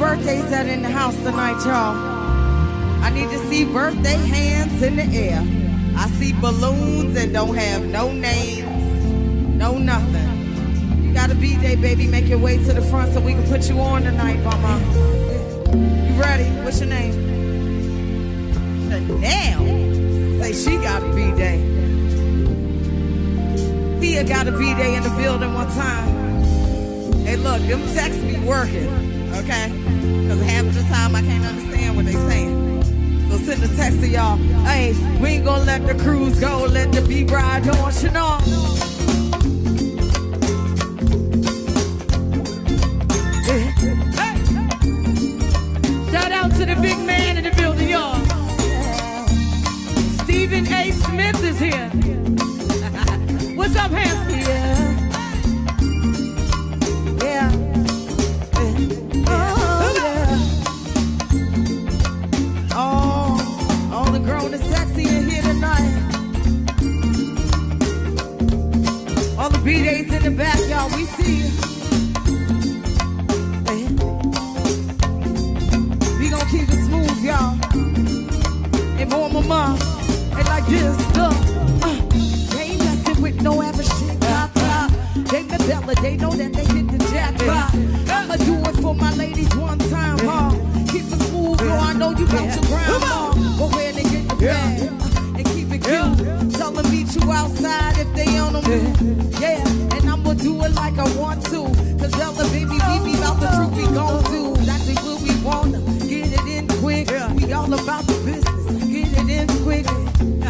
birthdays that in the house tonight, y'all? I need to see birthday hands in the air. I see balloons and don't have no names, no nothing. You got a B-Day, baby. Make your way to the front so we can put you on tonight, mama. You ready? What's your name? Chanel. Say she got a B-Day. Thea got a B-Day in the building one time. Hey, look, them texts be working, okay? Because half of the time I can't understand what they saying. So send a text to y'all. Hey, we ain't gonna let the cruise go. Let the beat ride on, Chanel. Hey. Shout out to the big man in the building, y'all. Stephen A. Smith is here. What's up, Hampton? Yeah. All the grown and sexy in here tonight. All the B-Days in the back, y'all, we see you. We gon' keep it smooth, y'all. And more mama, and like this, look. They ain't messing with no average shit, They the Bella, they know that they hit the jackpot. I'ma do it for my ladies one time, Keep it smooth, yo, I know you got your grandma. Go ahead and get the bag and keep it cute. Tell them meet you outside if they on the move. Yeah, and I'ma do it like I want to. Cause Bella, baby, we about the truth we gon' do. Exactly what we wanna, get it in quick. We all about the business, get it in quick.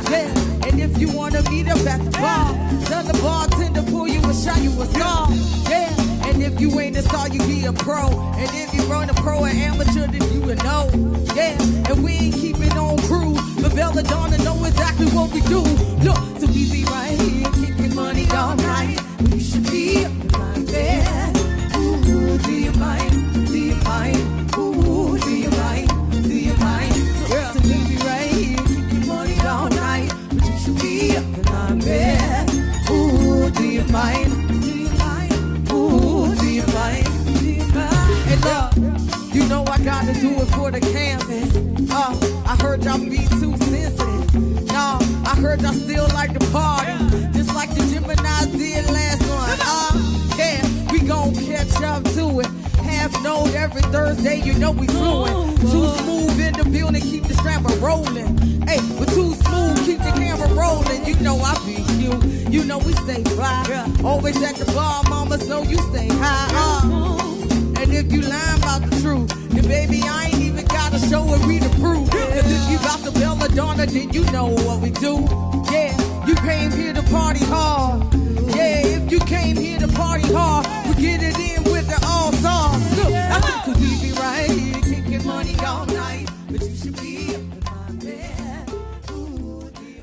Yeah, and if you wanna meet up at the bar, tell the bartender pull you a shot, you a star. Yeah, and if you ain't a star, you be a pro. And if you run a pro or amateur, then you a know. Yeah, and we ain't keeping on crew, but Belladonna know exactly what we do. Look, so we be right here, kicking money all night. You should be up in my bed. Ooh, do you mind? Do you mind? Ooh, do you mind? Do you mind? So we be right here, kicking money all night. But you should be up in my bed. Ooh, do you mind? Do you mind? Ooh, do you mind? Do you mind? And look, you know I gotta do it for the canvas. I heard y'all be too sensitive. No, I heard y'all still like the party, just like the Geminis did last one. Yeah, we gon' catch up to it. Half note every Thursday, you know we fluent. Too smooth in the building, keep the strapper rolling. Hey, we're too smooth, keep the camera rolling. You know I be you, you know we stay fly. Always at the bar, mamas know you stay high. And if you lying about the truth, then baby I ain't even gotta show it, we the proof. Cause if you got the Belladonna, then you know what we do. Yeah, you came here to party hard. Yeah, if you came here to party hard, we get it in with the all-stars. Look, I think cause we be right here, kicking money all night. But you should be up in my bed.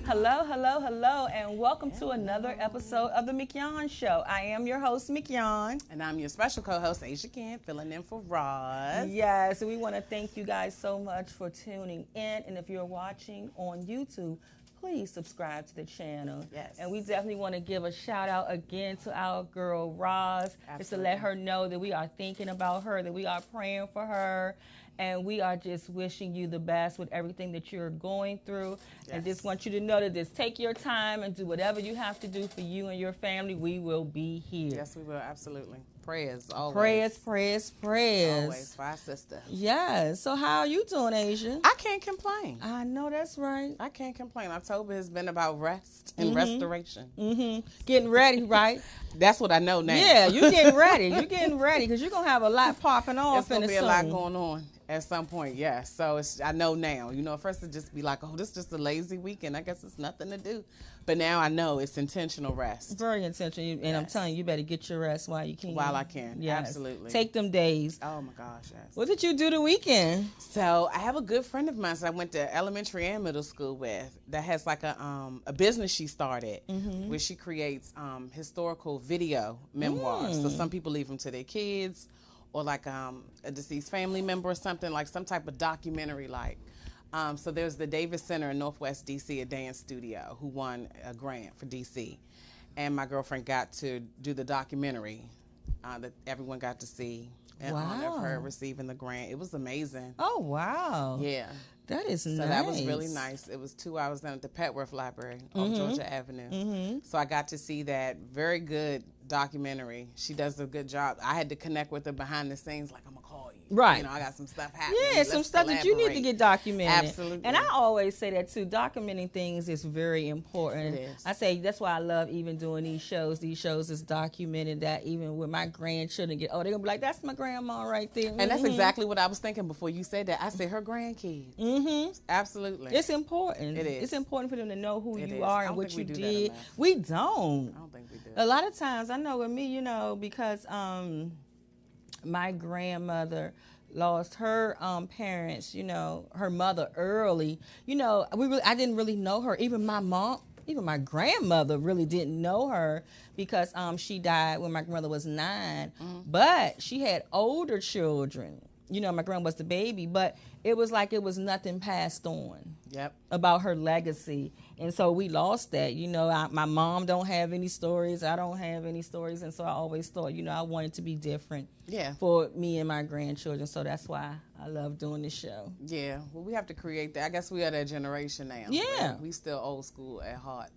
Hello, hello, hello, and welcome to another episode of the Mignon Show. I am your host, Mignon. And I'm your special co-host, Asia Kent, filling in for Roz. Yes, we want to thank you guys so much for tuning in. And if you're watching on YouTube, please subscribe to the channel. Yes. And we definitely want to give a shout out again to our girl, Roz, just to let her know that we are thinking about her, that we are praying for her. And we are just wishing you the best with everything that you're going through. Yes. And just want you to know that just take your time and do whatever you have to do for you and your family. We will be here. Yes, we will. Absolutely. Prayers, always. Prayers. Always for our sister. Yes. So how are you doing, Asia? I can't complain. I know that's right. I can't complain. October has been about rest and restoration. Getting ready, right? That's what I know now. Yeah, you're getting ready. You're getting ready because you're going to have a lot popping off. It's going to be a lot going on at some point, yes. So I know now. You know, at first it'd just be like, oh, this is just a lazy weekend. I guess it's nothing to do. But now I know it's intentional rest. Very intentional. And yes. I'm telling you, you better get your rest while you can. While I can, yes. Absolutely. Take them days. Oh, my gosh, yes. What did you do the weekend? So I have a good friend of mine that I went to elementary and middle school with that has like a business she started where she creates historical video memoirs. So some people leave them to their kids or like a deceased family member or something, like some type of documentary like. So there's the Davis Center in Northwest D.C., a dance studio, who won a grant for D.C. And my girlfriend got to do the documentary that everyone got to see in honor of her receiving the grant. It was amazing. Oh, wow. Yeah. That is nice. So that was really nice. It was 2 hours down at the Petworth Library on Georgia Avenue. So I got to see that very good documentary. She does a good job. I had to connect with her behind the scenes, like, I'm going to call you. Right. You know, I got some stuff happening. Yeah, some stuff that you need to get documented. Absolutely. And I always say that too. Documenting things is very important. It is. I say that's why I love even doing these shows. These shows is documented that even when my grandchildren get, they're going to be like, that's my grandma right there. And that's exactly what I was thinking before you said that. I said her grandkids. Absolutely. It's important. It is. It's important for them to know who It you is. are I and don't what think you we do did. that enough. We don't. I don't think we do. A lot of times, I know with me, because my grandmother lost her parents, her mother early. I didn't really know her. Even my mom, even my grandmother really didn't know her because she died when my grandmother was 9. But she had older children. My grandma was the baby, but it was like it was nothing passed on. Yep. About her legacy. And so we lost that. My mom don't have any stories. I don't have any stories. And so I always thought, I wanted to be different for me and my grandchildren. So that's why I love doing this show. Yeah. Well, we have to create that. I guess we are that generation now. Yeah. We still old school at heart.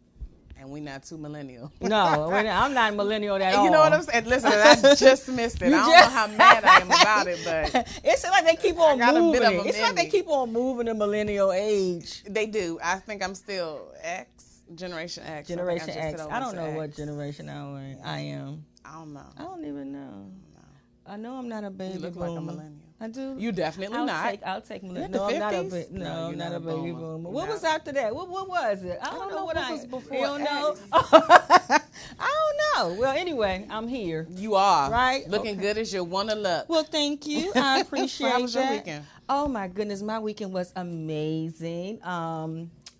And we not too millennial. No, I'm not millennial at all. You know what I'm saying? Listen, I just missed it. I don't know how mad I am about it, but it's like they keep on moving. It's like they me. keep on moving the millennial age. They do. I think I'm still Generation X. Generation X. I don't know what generation I am. I don't know. I don't even know. No. I know I'm not a baby boomer. You look like a millennial. I do. You definitely not. I'll take millennial. No, I'm not I'm not a baby boomer. What was after that? What was it? I don't know what was before. You don't know? I don't know. Well, anyway, I'm here. You are. Right? Looking good as your one of luck. Well, thank you. I appreciate How was that. your weekend? Oh, my goodness. My weekend was amazing.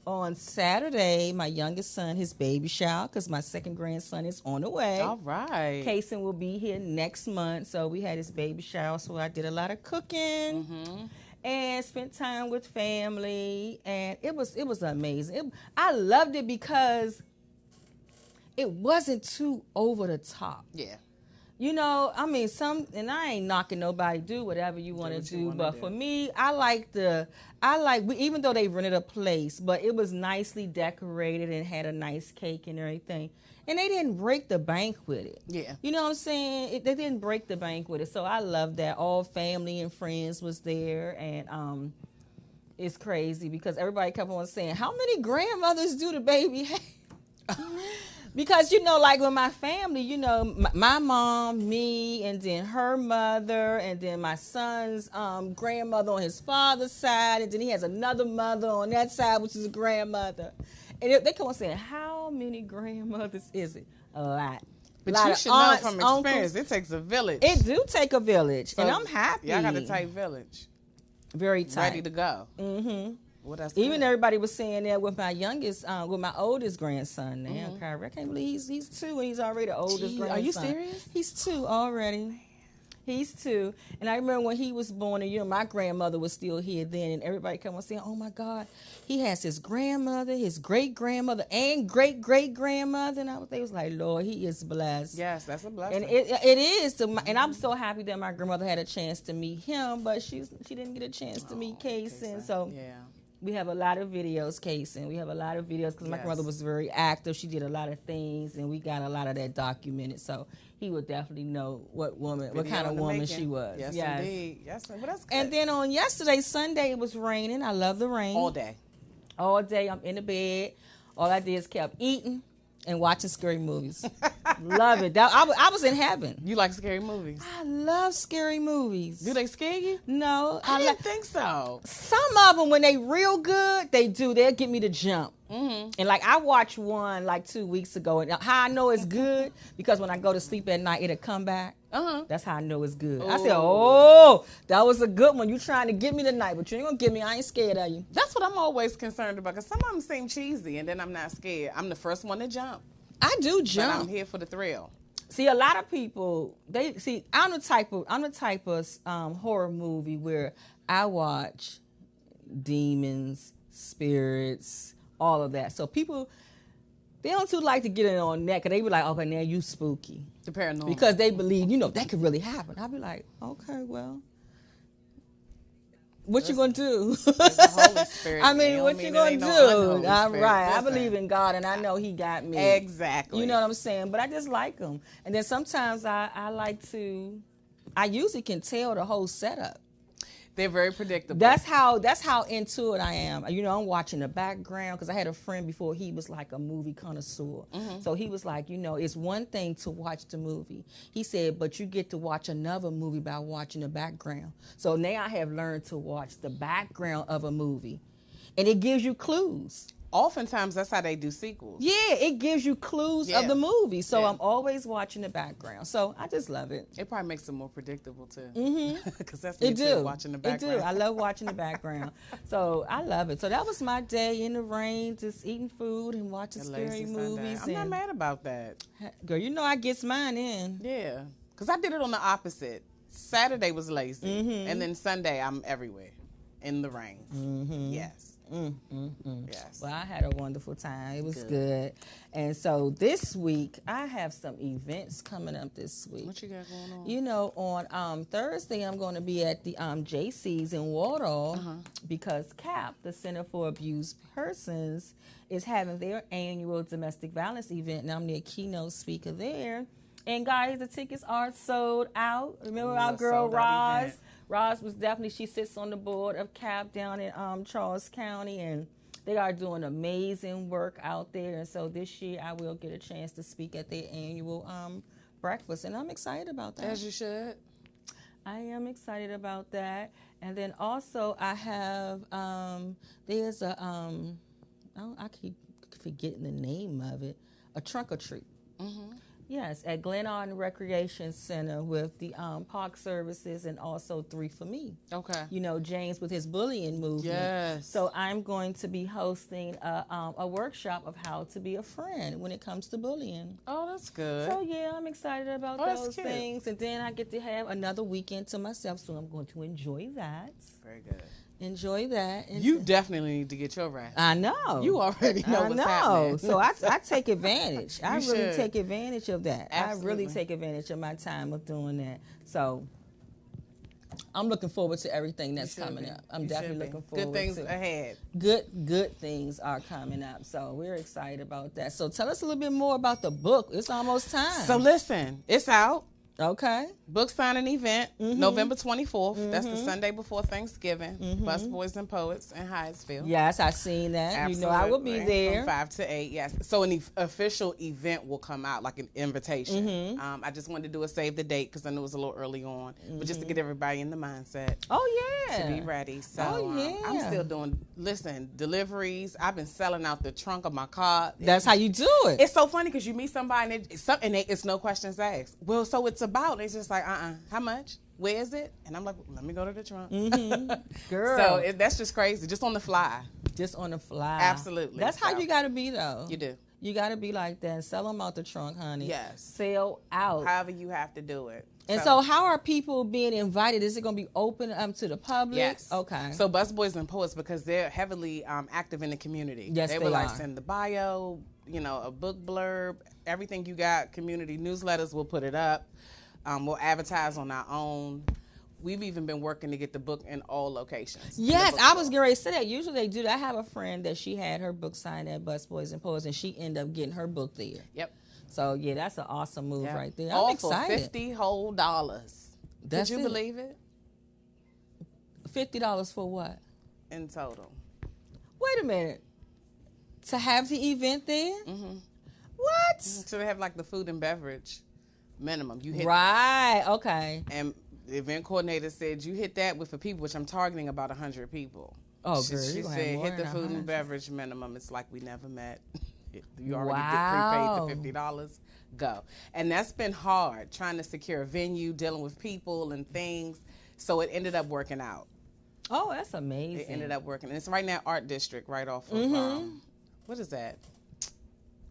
On Saturday, my youngest son, his baby shower, because my second grandson is on the way. All right. Kason will be here next month, so we had his baby shower, so I did a lot of cooking and spent time with family, and it was amazing. I loved it because it wasn't too over the top. Yeah. And I ain't knocking nobody, do whatever you want to do, but for me, I like, even though they rented a place, but it was nicely decorated and had a nice cake and everything. And they didn't break the bank with it. Yeah. You know what I'm saying? They didn't break the bank with it. So I love that. All family and friends was there. And it's crazy because everybody kept on saying, how many grandmothers do the baby have? Because, like with my family, my mom, me, and then her mother, and then my son's grandmother on his father's side, and then he has another mother on that side, which is a grandmother. And they come on saying, how many grandmothers is it? A lot. But you should know from experience, it takes a village. It do take a village, and I'm happy. Yeah, I got a tight village. Very tight. Ready to go. Mm-hmm. Well, that's even good. Everybody was saying that with my oldest grandson now. Kyrie, I can't believe he's 2 and he's already the oldest grandson. Are you serious? He's 2 already. He's 2. And I remember when he was born, and my grandmother was still here then, and everybody come on saying, oh my God, he has his grandmother, his great-grandmother, and great-great-grandmother. And they was like, Lord, he is blessed. Yes, that's a blessing. And it is. And I'm so happy that my grandmother had a chance to meet him, but she didn't get a chance to meet Kason. So yeah. We have a lot of videos, Kason. We have a lot of videos because my grandmother was very active. She did a lot of things, and we got a lot of that documented. So he would definitely know what kind of woman she was. Yes, indeed. Yes, well, that's good. And then on yesterday, Sunday, it was raining. I love the rain. All day. All day, I'm in the bed. All I did is kept eating and watching scary movies. Love it. I was in heaven. You like scary movies? I love scary movies. Do they scare you? No. I didn't think so. Some of them, when they real good, they do. They'll get me to jump. Mm-hmm. And I watched one 2 weeks ago. And how I know it's good, because when I go to sleep at night, it'll come back. That's how I know it's good. Ooh. I said, oh, that was a good one. You trying to get me tonight, but you ain't going to get me. I ain't scared of you. That's what I'm always concerned about, because some of them seem cheesy, and then I'm not scared. I'm the first one to jump. I do jump. But I'm here for the thrill. See, a lot of people, I'm the type of horror movie where I watch demons, spirits, all of that. So people They don't too like to get in on that, because they be like, okay, now you spooky. The paranormal. Because they believe, that could really happen. I'll be like, okay, well, what you gonna do? The Holy Spirit. I mean, what you gonna do? I'm right. I believe in God, and I know He got me. Exactly. You know what I'm saying? But I just like Him. And then sometimes I like to, I usually can tell the whole setup. They're very predictable. That's how into it I am. I'm watching the background, because I had a friend before, he was like a movie connoisseur. So he was like, it's one thing to watch the movie. He said, but you get to watch another movie by watching the background. So now I have learned to watch the background of a movie, and it gives you clues. Oftentimes, that's how they do sequels. Yeah, it gives you clues of the movie. So Yeah. I'm always watching the background. So I just love it. It probably makes it more predictable, too. Because that's It me, too, do. watching the It background. do. I love watching the background. So I love it. So that was my day in the rain, just eating food and watching A scary lazy Sunday. movies. I'm not mad about that. Girl, I gets mine in. Yeah. Because I did it on the opposite. Saturday was lazy. And then Sunday, I'm everywhere in the rain. Yes. Yes. Well, I had a wonderful time. It was good. And so this week, I have some events coming up this week. What you got going on? On Thursday, I'm going to be at the JC's in Wardall because CAP, the Center for Abused Persons, is having their annual domestic violence event, and I'm the keynote speaker there. And guys, the tickets are sold out. Remember our girl Roz? Roz she sits on the board of CAP down in Charles County, and they are doing amazing work out there. And so this year I will get a chance to speak at their annual breakfast, and I'm excited about that. As you should. I am excited about that. And then also I have, there's a, I keep forgetting the name of it, a trunk or treat. Yes, at Glen Arden Recreation Center with the Park Services and also 3 for Me. Okay. James with his bullying movement. Yes. So I'm going to be hosting a workshop of how to be a friend when it comes to bullying. Oh, that's good. So yeah, I'm excited about those things. And then I get to have another weekend to myself, so I'm going to enjoy that. Very good. Enjoy that. And you definitely need to get your rest. I know. You already know what's happening. So I take advantage. I really should. take advantage of that. Absolutely. I really take advantage of my time of doing that. So I'm looking forward to everything that's coming up. I'm definitely looking forward to good things ahead. Good things are coming up. So we're excited about that. So tell us a little bit more about the book. It's almost time. So listen, it's out. Okay. Book signing event, November 24th. That's the Sunday before Thanksgiving. Busboys and Poets in Hyattsville. Yes, I've seen that. Absolutely. I will be there. From 5 to 8, yes. So an official event will come out, like an invitation. I just wanted to do a save the date because I knew it was a little early on. But just to get everybody in the mindset. Oh, yeah. To be ready. So I'm still doing, deliveries. I've been selling out the trunk of my car. That's how you do it. It's so funny because you meet somebody and it's no questions asked. Well, so it's about, it's just like, how much? Where is it? And I'm like, let me go to the trunk. Girl. So that's just crazy, just on the fly. Just on the fly. Absolutely. That's how you got to be, though. You do. You got to be like that. Sell them out the trunk, honey. Yes. Sell out. However you have to do it. And so how are people being invited? Is it going to be open to the public? Yes. Okay. So Busboys and Poets, because they're heavily active in the community. Yes, they they will are. send the bio, a book blurb, everything you got, community newsletters, we'll put it up. We'll advertise on our own. We've even been working to get the book in all locations. Yes, I was going to say that. Usually they do that. I have a friend that she had her book signed at Busboys and Poets, and she ended up getting her book there. Yep. So, yeah, that's an awesome move right there. All I'm excited. for $50 whole. That's Could you believe it? $50 for what? In total. Wait a minute. To have the event there? What? So they have like the food and beverage minimum. You hit Right, okay. And the event coordinator said you hit that with the people, which I'm targeting about 100 people. Oh, she girl, said you gonna have more hit the than food 100. and beverage minimum. It's like we never met. You already Wow. prepaid the $50. Go. And that's been hard, trying to secure a venue, dealing with people and things. So it ended up working out. Oh, that's amazing. It ended up working. And it's right now Art District, right off of, what is that?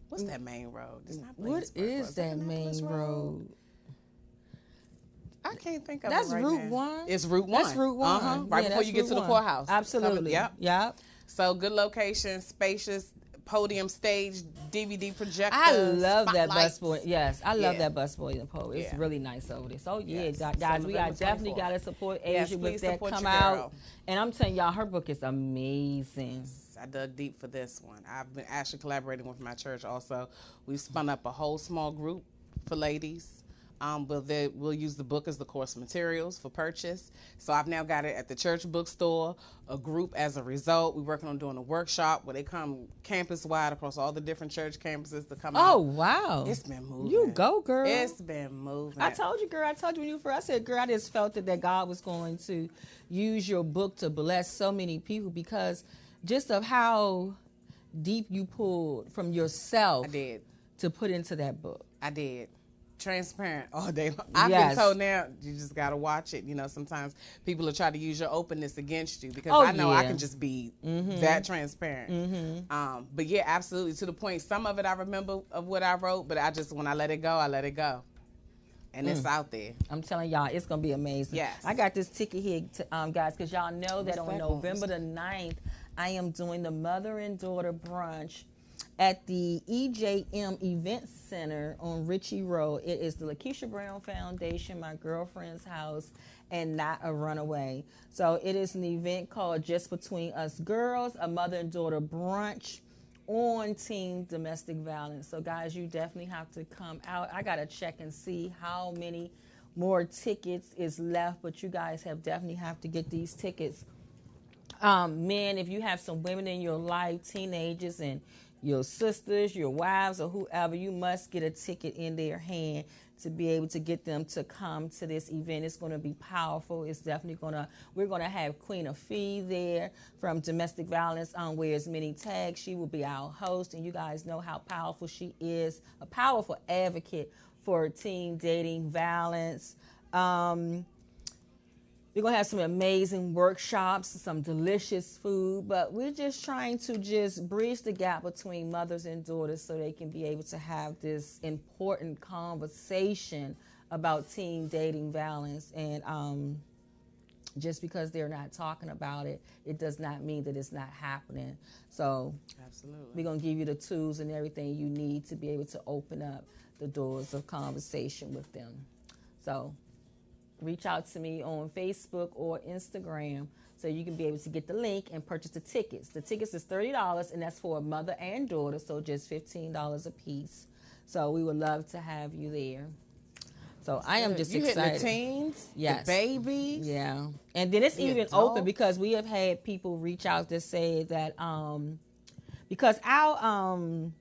What's that main road? It's not What Bladensburg, is that main road? I can't think of That's it right Route now. 1? It's Route 1. That's Route 1. Right Yeah, before that's you get Route to the 1. courthouse. Absolutely. Yep. Yep. So good location, spacious, podium stage, DVD projector. I love that spotlights. busboy. Yes, I love that busboy and pole. It's really nice over there. So Yes. guys, So we November definitely 24th. got to support Asia Yes, with please that support come your out. girl. And I'm telling y'all, her book is amazing. I dug deep for this one. I've been actually collaborating with my church also. We've spun up a whole small group for ladies. We'll use the book as the course materials for purchase. So I've now got it at the church bookstore, a group as a result. We're working on doing a workshop where they come campus-wide across all the different church campuses to come out. Oh, wow. It's been moving. You go, girl. It's been moving. I told you, girl. I told you when you first. I said, girl, I just felt that God was going to use your book to bless so many people because just of how deep you pulled from yourself I did. to put into that book. I did. Transparent all day long. I've Yes. been told now, you just got to watch it. You know, sometimes people will try to use your openness against you because Oh, I know I yeah. can just be that transparent. But yeah, absolutely. To the point, some of it I remember of what I wrote, but when I let it go, I let it go. And it's out there. I'm telling y'all, it's going to be amazing. Yes. I got this ticket here, guys, because y'all know that What's on that November the 9th, I am doing the mother and daughter brunch at the EJM Event Center on Ritchie Road. It is the Lakeisha Brown Foundation, my girlfriend's house, and not a runaway. So it is an event called Just Between Us Girls, a mother and daughter brunch on teen domestic violence. So guys, you definitely have to come out. I got to check and see how many more tickets is left, but you guys definitely have to get these tickets. Men, if you have some women in your life, teenagers and your sisters, your wives, or whoever, you must get a ticket in their hand to be able to get them to come to this event. It's going to be powerful. It's definitely we're going to have Queen Afee there from Domestic Violence Wears Many Tags. She will be our host, and you guys know how powerful she is, a powerful advocate for teen dating violence. We're going to have some amazing workshops, some delicious food, but we're just trying to just bridge the gap between mothers and daughters so they can be able to have this important conversation about teen dating violence. And just because they're not talking about it, it does not mean that it's not happening. So Absolutely. we're going to give you the tools and everything you need to be able to open up the doors of conversation with them. So reach out to me on Facebook or Instagram so you can be able to get the link and purchase the tickets. The tickets is $30, and that's for a mother and daughter, so just $15 a piece. So we would love to have you there. So I am just excited. You hitting the teens, yes, the babies. Yeah, and then it's the even adults. open because we have had people reach out to say that because our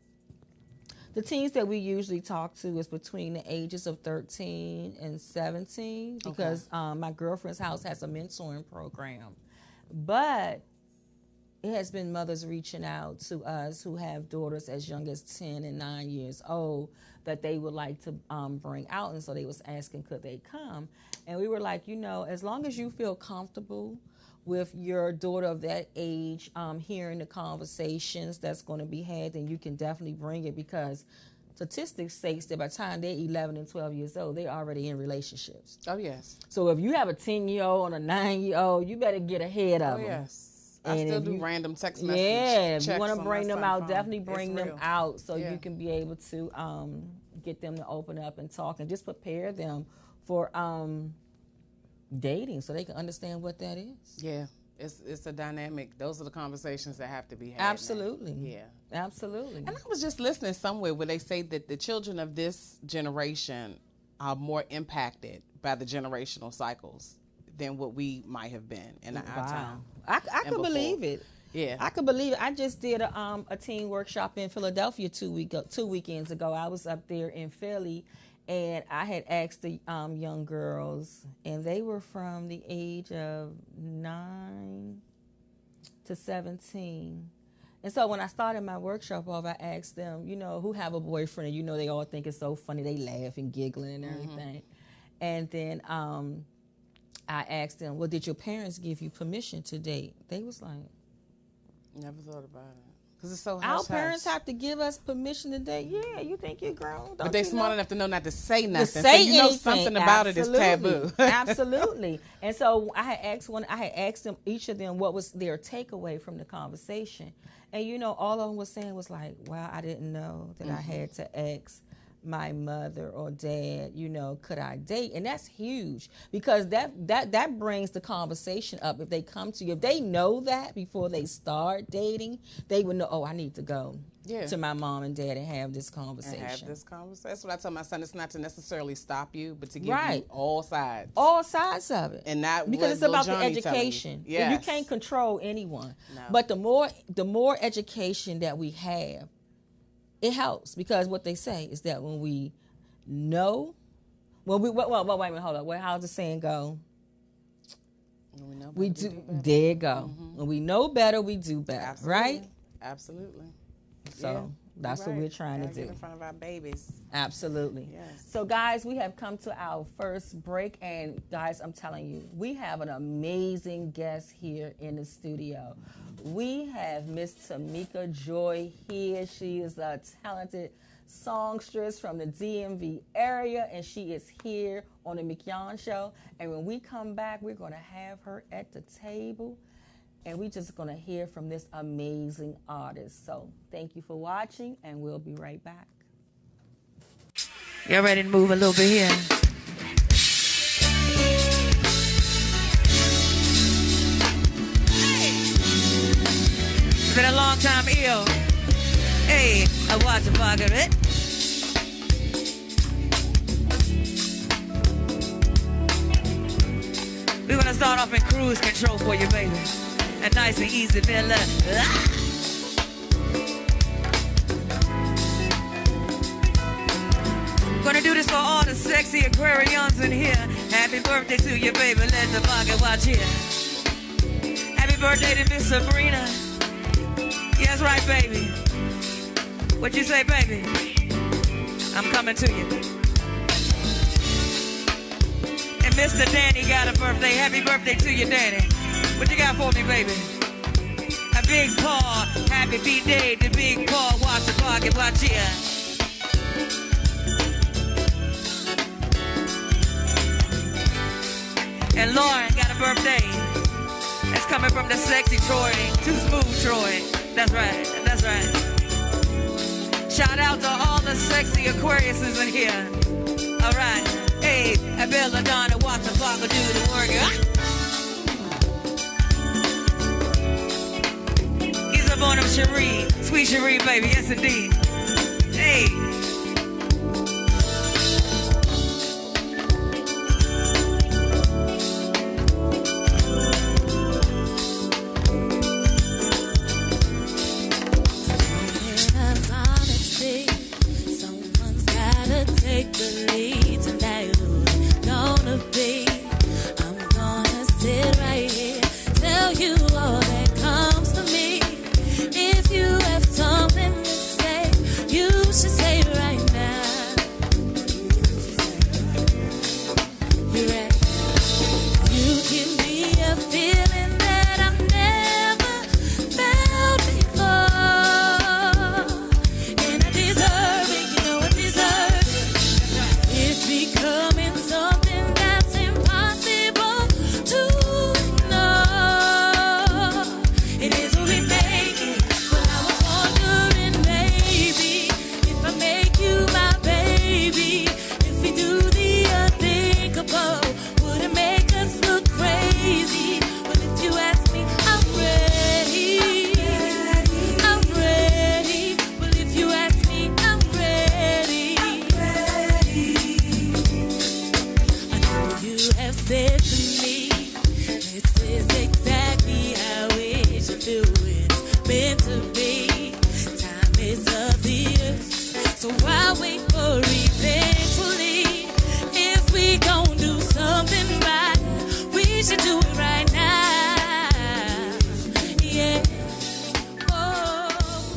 the teens that we usually talk to is between the ages of 13 and 17 because my girlfriend's house has a mentoring program. But it has been mothers reaching out to us who have daughters as young as 10 and 9 years old that they would like to bring out. And so they was asking, could they come? And we were like, as long as you feel comfortable with your daughter of that age, hearing the conversations that's going to be had, then you can definitely bring it because statistics states that by the time they're 11 and 12 years old, they're already in relationships. Oh, yes. So if you have a 10-year-old and a 9-year-old, you better get ahead of them. Oh, yes. I still do random text message. Yeah, if you want to bring them out, definitely bring them real. out so you can be able to get them to open up and talk and just prepare them for dating so they can understand what that is. Yeah, it's a dynamic. Those are the conversations that have to be had. Absolutely. Now. Yeah. Absolutely. And I was just listening somewhere where they say that the children of this generation are more impacted by the generational cycles than what we might have been in our time. I could believe it. Yeah. I could believe it. I just did a teen workshop in Philadelphia 2 weekends ago. I was up there in Philly, and I had asked the young girls, and they were from the age of 9 to 17. And so when I started my workshop off, I asked them, who have a boyfriend, and they all think it's so funny. They laugh and giggling and everything. And then I asked them, well, did your parents give you permission to date? They was like, never thought about it. Because it's so Our hush, parents hush. have to give us permission to date. Yeah, you think you're grown. Don't But they're you smart know? enough to know not to say nothing. To say so you know anything. something about it is taboo. Absolutely. And so I had asked them, each of them, what was their takeaway from the conversation. And, you know, all of them was saying was like, wow, I didn't know that I had to ask my mother or dad, you know, could I date? And that's huge, because that brings the conversation up. If they come to you, if they know that before they start dating, they would know, oh, I need to go to my mom and dad and have this conversation. That's what I tell my son. It's not to necessarily stop you, but to give you all sides. All sides of it. And not because it's about the education. Yes. You can't control anyone. No. But the more education that we have, it helps, because what they say is that when we know, wait a minute, hold up. How's the saying go? We do. There you go. Mm-hmm. When we know better, we do better. Absolutely. Right? Absolutely. So that's what we're trying to do. Get in front of our babies. Absolutely. Yes. So guys, we have come to our first break, and guys, I'm telling you, we have an amazing guest here in the studio. We have Miss Tamika Joy here. She is a talented songstress from the DMV area, and she is here on the Mignon Show. And when we come back, we're going to have her at the table, and we're just going to hear from this amazing artist. So thank you for watching, and we'll be right back. Y'all ready to move a little bit here? It's been a long time ill. Hey, I watch the pocket of it. We're gonna start off in cruise control for you, baby. And nice and easy, fella. Gonna do this for all the sexy Aquarians in here. Happy birthday to you, baby. Let the pocket watch here. Happy birthday to Miss Sabrina. Yes, right, baby. What you say, baby? I'm coming to you. And Mr. Danny got a birthday. Happy birthday to you, Danny. What you got for me, baby? A big paw. Happy B-Day to Big Paw. Watch the pocket, watch here. And Lauren got a birthday. That's coming from the sexy Troy. Too smooth, Troy. That's right. That's right. Shout out to all the sexy Aquariuses in here. All right. Hey, I Bella Donna, watch the clock do the work. He's up on him, Cherie. Sweet Cherie, baby. Yes, indeed. Hey. Take the lead tonight, who it's gonna be. I'm gonna sit right here, tell you all that comes to me. If you have something to say, you should say it right now. You ready? You give me a feeling that I've never felt before, and I deserve it. You know I deserve it. It's becoming something that's impossible to ignore. It is only making, but I was wondering maybe if I make you my baby, if we do the unthinkable, would it make us look crazy? Well, if you ask me, I'm ready. I'm ready. Well, if you ask me, I'm ready. I know you have said to me, this is exactly how it should do. It's meant to be. Time is of the earth, so I'll wait for eventually. If we gon' do something right, we should do it right now. Yeah. Oh,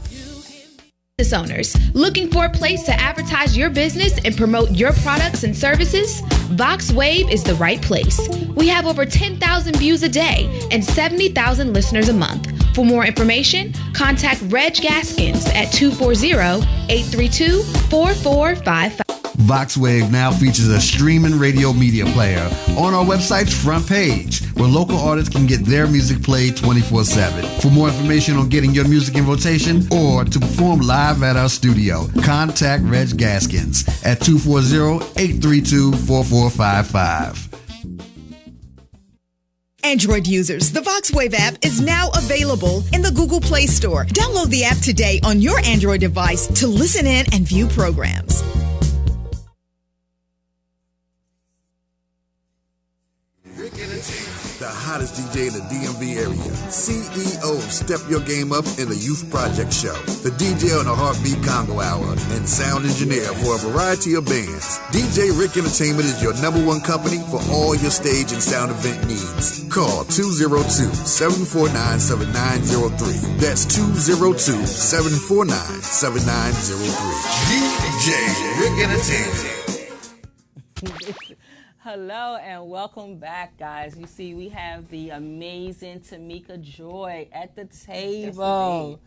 you give me. Business owners looking for a place to advertise your business and promote your products and services? Vox Wave is the right place. We have over 10,000 views a day and 70,000 listeners a month. For more information, contact Reg Gaskins at 240-832-4455. VoxWave now features a streaming radio media player on our website's front page, where local artists can get their music played 24/7. For more information on getting your music in rotation or to perform live at our studio, contact Reg Gaskins at 240-832-4455. Android users, the VoxWave app is now available in the Google Play Store. Download the app today on your Android device to listen in and view programs. The hottest DJ in the DMV area. CEO of Step Your Game Up in the Youth Project Show. The DJ on the Heartbeat Congo Hour. And sound engineer for a variety of bands. DJ Rick Entertainment is your #1 company for all your stage and sound event needs. Call 202-749-7903. That's 202-749-7903. DJ Rick Entertainment. Hello and welcome back, guys. You see, we have the amazing Tamika Joy at the table.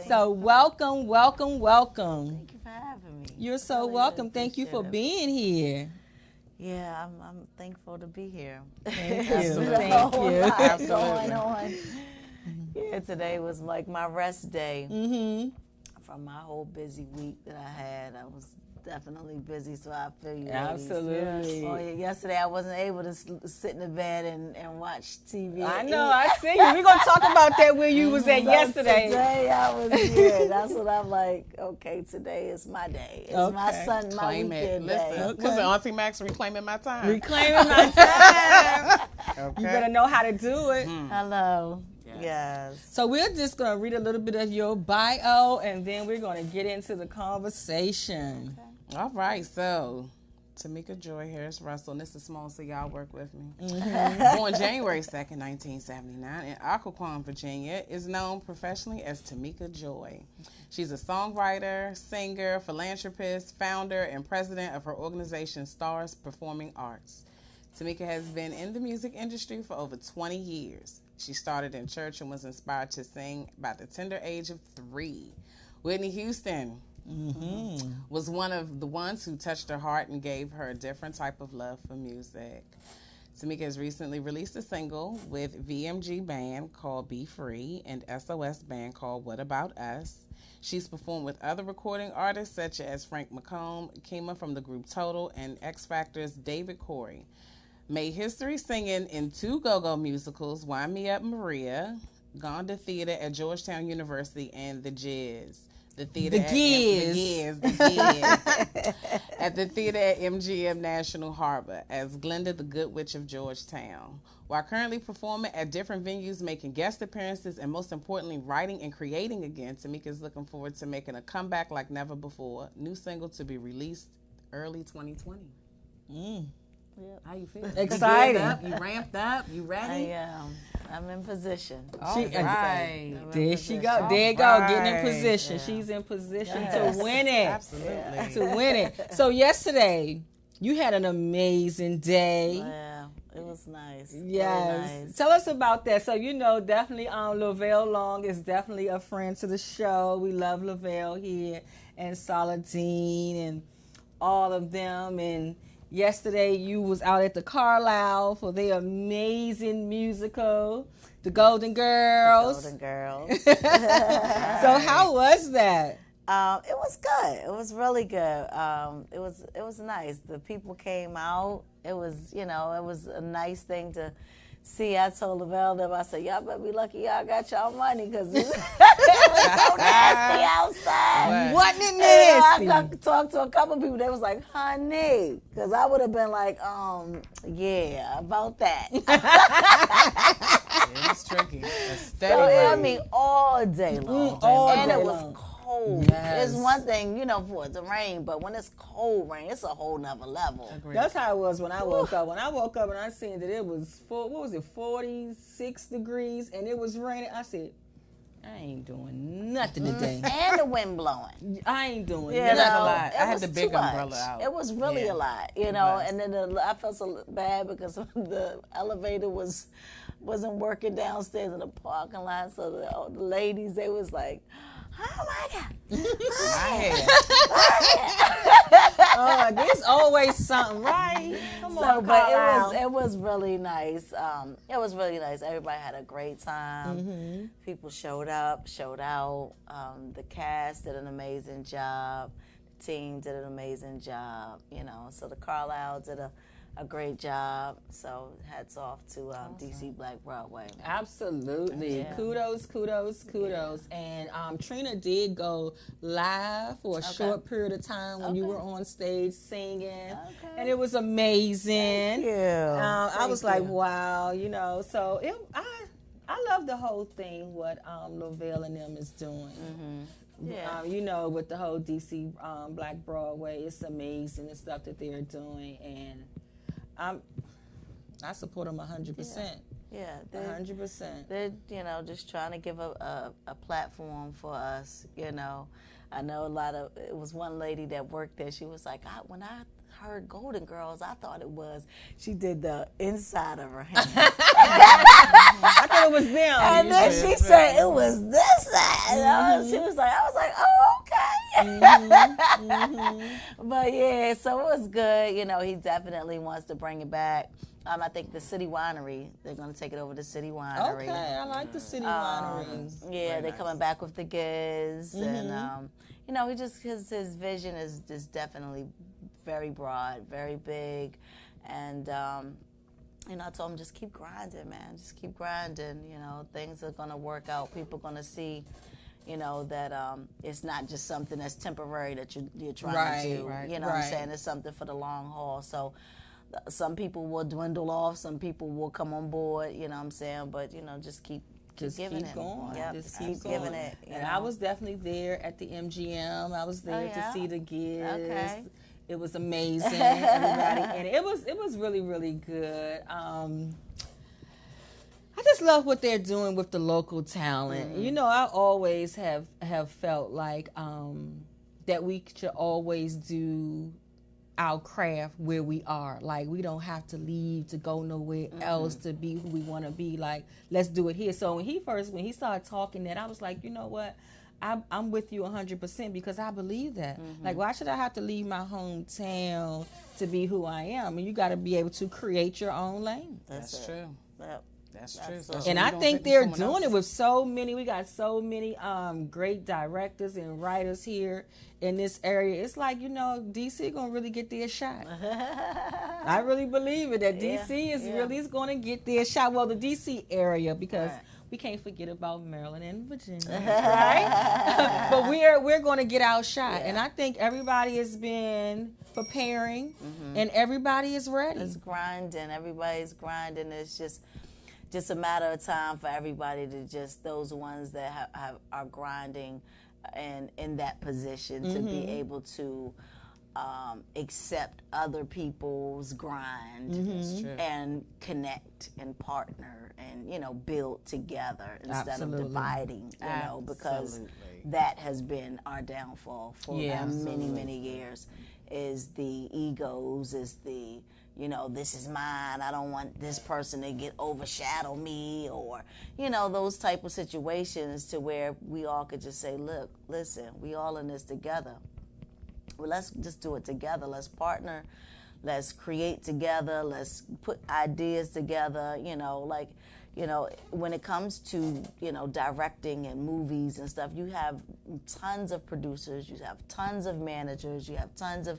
So welcome. Thank you for having me. You're so welcome. Thank you for being here. Yeah, I'm thankful to be here. Thank you. Thank you. Going on. Yeah, today was like my rest day from my whole busy week that I had. I was definitely busy, so I feel you. Absolutely. Oh, yeah, yesterday I wasn't able to sit in the bed and watch TV. I know, I see you. We're going to talk about that where you was at yesterday. Today I was here. That's what I'm like, okay, today is my day. It's my weekend day. Listen, was it Auntie Max reclaiming my time? Reclaiming my time. Okay. You better know how to do it. Hello. Yes. So we're just going to read a little bit of your bio, and then we're going to get into the conversation. Okay. All right, so Tamika Joy Harris Russell, and this is small, so y'all work with me. Born January 2nd, 1979 in Occoquan, Virginia, is known professionally as Tamika Joy. She's a songwriter, singer, philanthropist, founder, and president of her organization Stars Performing Arts. Tamika has been in the music industry for over 20 years. She started in church and was inspired to sing by the tender age of 3. Whitney Houston was one of the ones who touched her heart and gave her a different type of love for music. Tamika has recently released a single with VMG Band called Be Free and SOS Band called What About Us. She's performed with other recording artists such as Frank McComb, Kima from the group Total, and X Factor's David Corey. Made history singing in 2 go-go musicals, Wind Me Up Maria, gone to theater at Georgetown University, and The Jizz. At the theater at MGM National Harbor as Glenda the Good Witch of Georgetown. While currently performing at different venues, making guest appearances, and most importantly, writing and creating again, Tamika is looking forward to making a comeback like never before. New single to be released early 2020. Yep. How you feel? Excited. You ramped up? You ready? I am. I'm in position. Right. There she go. There you go. Getting in position. Yeah. She's in position to win it. Absolutely. To win it. So yesterday, you had an amazing day. Yeah. It was nice. Yes. Really nice. Tell us about that. So, definitely Lavelle Long is definitely a friend to the show. We love Lavelle here and Saladine and all of them. And yesterday, you was out at the Carlisle for their amazing musical, The Golden Girls. The Golden Girls. So how was that? It was good. It was really good. It was nice. The people came out. It was, it was a nice thing to see. I told Lavelle them, I said, y'all better be lucky y'all got y'all money because it was so nasty outside. Wasn't it nasty? I talked to a couple people. They was like, honey, because I would have been like, yeah, about that. It was tricky. All day long. It was cold. Yes. It's one thing, for it to rain, but when it's cold rain, it's a whole nother level. Agreed. That's how it was when I woke up. When I woke up and I seen that it was 46 degrees and it was raining, I said, I ain't doing nothing today. And the wind blowing. I ain't doing nothing. nothing. A lot. I had the big umbrella out. It was really a lot, and then I felt so bad because the elevator was wasn't working downstairs in the parking lot, so the ladies, they was like, oh my God. There's always something, right? Come on, but it was really nice. It was really nice. Everybody had a great time. Mm-hmm. People showed up, showed out. The cast did an amazing job. The team did an amazing job. You know, so the Carlisle did a great job. So hats off to DC Black Broadway. Absolutely. Yeah. Kudos. And Trina did go live for a short period of time when you were on stage singing. Okay. And it was amazing. Thank you. I was like, wow, you know. So I love the whole thing, what Lavelle and them is doing. Mm-hmm. Yeah. You know, with the whole DC Black Broadway, it's amazing the stuff that they're doing. And I support them 100%. Yeah, 100%. They're, you know, just trying to give a platform for us, you know. I know it was one lady that worked there, she was like, when I heard Golden Girls, I thought it was, she did the inside of her hand. I thought it was them. And then she said it was this side. Mm-hmm. She was like, I was like, oh, okay. Mm-hmm. But yeah, so it was good. You know, he definitely wants to bring it back. I think the City Winery, they're going to take it over to City Winery. Okay, I like the City Winery. Yeah, they're coming back with the Giz. Mm-hmm. And, you know, his vision is just definitely very broad, very big. And, you know, I told him, just keep grinding, man. Just keep grinding. You know, things are going to work out. People are going to see, you know, that it's not just something that's temporary that you're trying to do. Right, you know what I'm saying? It's something for the long haul. So some people will dwindle off. Some people will come on board, you know what I'm saying? But, you know, just keep giving it. Going. Yep, Just keep giving it. And I was definitely there at the MGM. I was there to see the Giz. Okay. It was amazing. Everybody, and it was really, really good. I just love what they're doing with the local talent. Mm-hmm. You know, I always have felt like that we should always do our craft where we are. Like, we don't have to leave to go nowhere else to be who we want to be. Like, let's do it here. So when he started talking that, I was like, you know what? I'm with you 100% because I believe that. Mm-hmm. Like, why should I have to leave my hometown to be who I am? And you got to be able to create your own lane. That's true. Yep. That's true. And I think they're doing it with so many. We got so many great directors and writers here in this area. It's like, you know, DC gonna really get their shot. I really believe it that DC is really going to get their shot. Well, the DC area, because we can't forget about Maryland and Virginia, right? But we're going to get our shot, and I think everybody has been preparing, and everybody is ready. It's grinding. Everybody's grinding. It's just a matter of time for everybody to just, those ones that are grinding and in that position to be able to accept other people's grind and connect and partner and, you know, build together instead of dividing, you know, because that has been our downfall for many, many years, is the egos, is the, you know, this is mine, I don't want this person to get overshadow me, or, you know, those type of situations to where we all could just say, look, listen, we all in this together. Well, let's just do it together. Let's partner. Let's create together. Let's put ideas together, you know, like, you know, when it comes to, you know, directing and movies and stuff, you have tons of producers, you have tons of managers, you have tons of,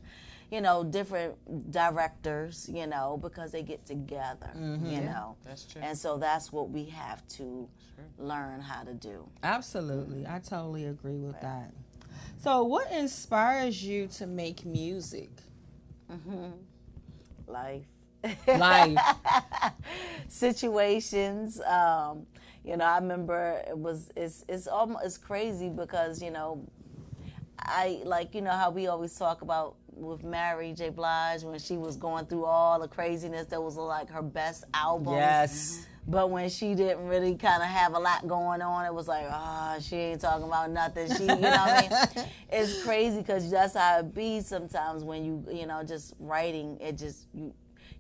you know, different directors, you know, because they get together, you know. That's true. And so that's what we have to learn how to do. Absolutely. I totally agree with that. So what inspires you to make music? Life. Situations. You know, I remember it's almost crazy because, you know, I like, you know how we always talk about with Mary J. Blige when she was going through all the craziness, that was like her best album. Yes. But when she didn't really kind of have a lot going on, it was like, she ain't talking about nothing. She, you know what I mean? It's crazy because that's how it be sometimes when you know, just writing, it just,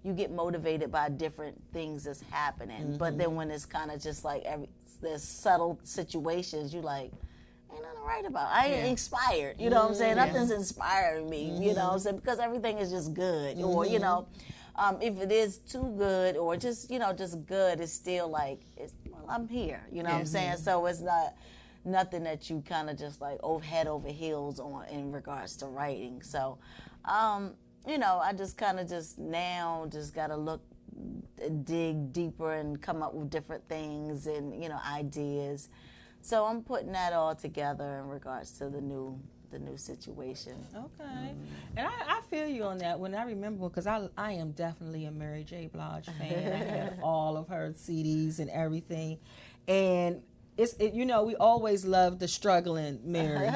you get motivated by different things that's happening. But then when it's kind of just like there's subtle situations, you like, ain't nothing right about it. I ain't inspired. You know what I'm saying? Nothing's inspiring me. You know what I'm saying? Because everything is just good. Or, you know, if it is too good or just, you know, just good, it's still like, well, I'm here. You know what I'm saying? So it's not nothing that you kind of just like head over heels on in regards to writing. So, you know, I just kind of just now just got to dig deeper and come up with different things and, you know, ideas. So I'm putting that all together in regards to the new situation. Okay. And I feel you on that. When I remember, because I am definitely a Mary J. Blige fan. I had all of her CDs and everything. And you know, we always love the struggling Mary.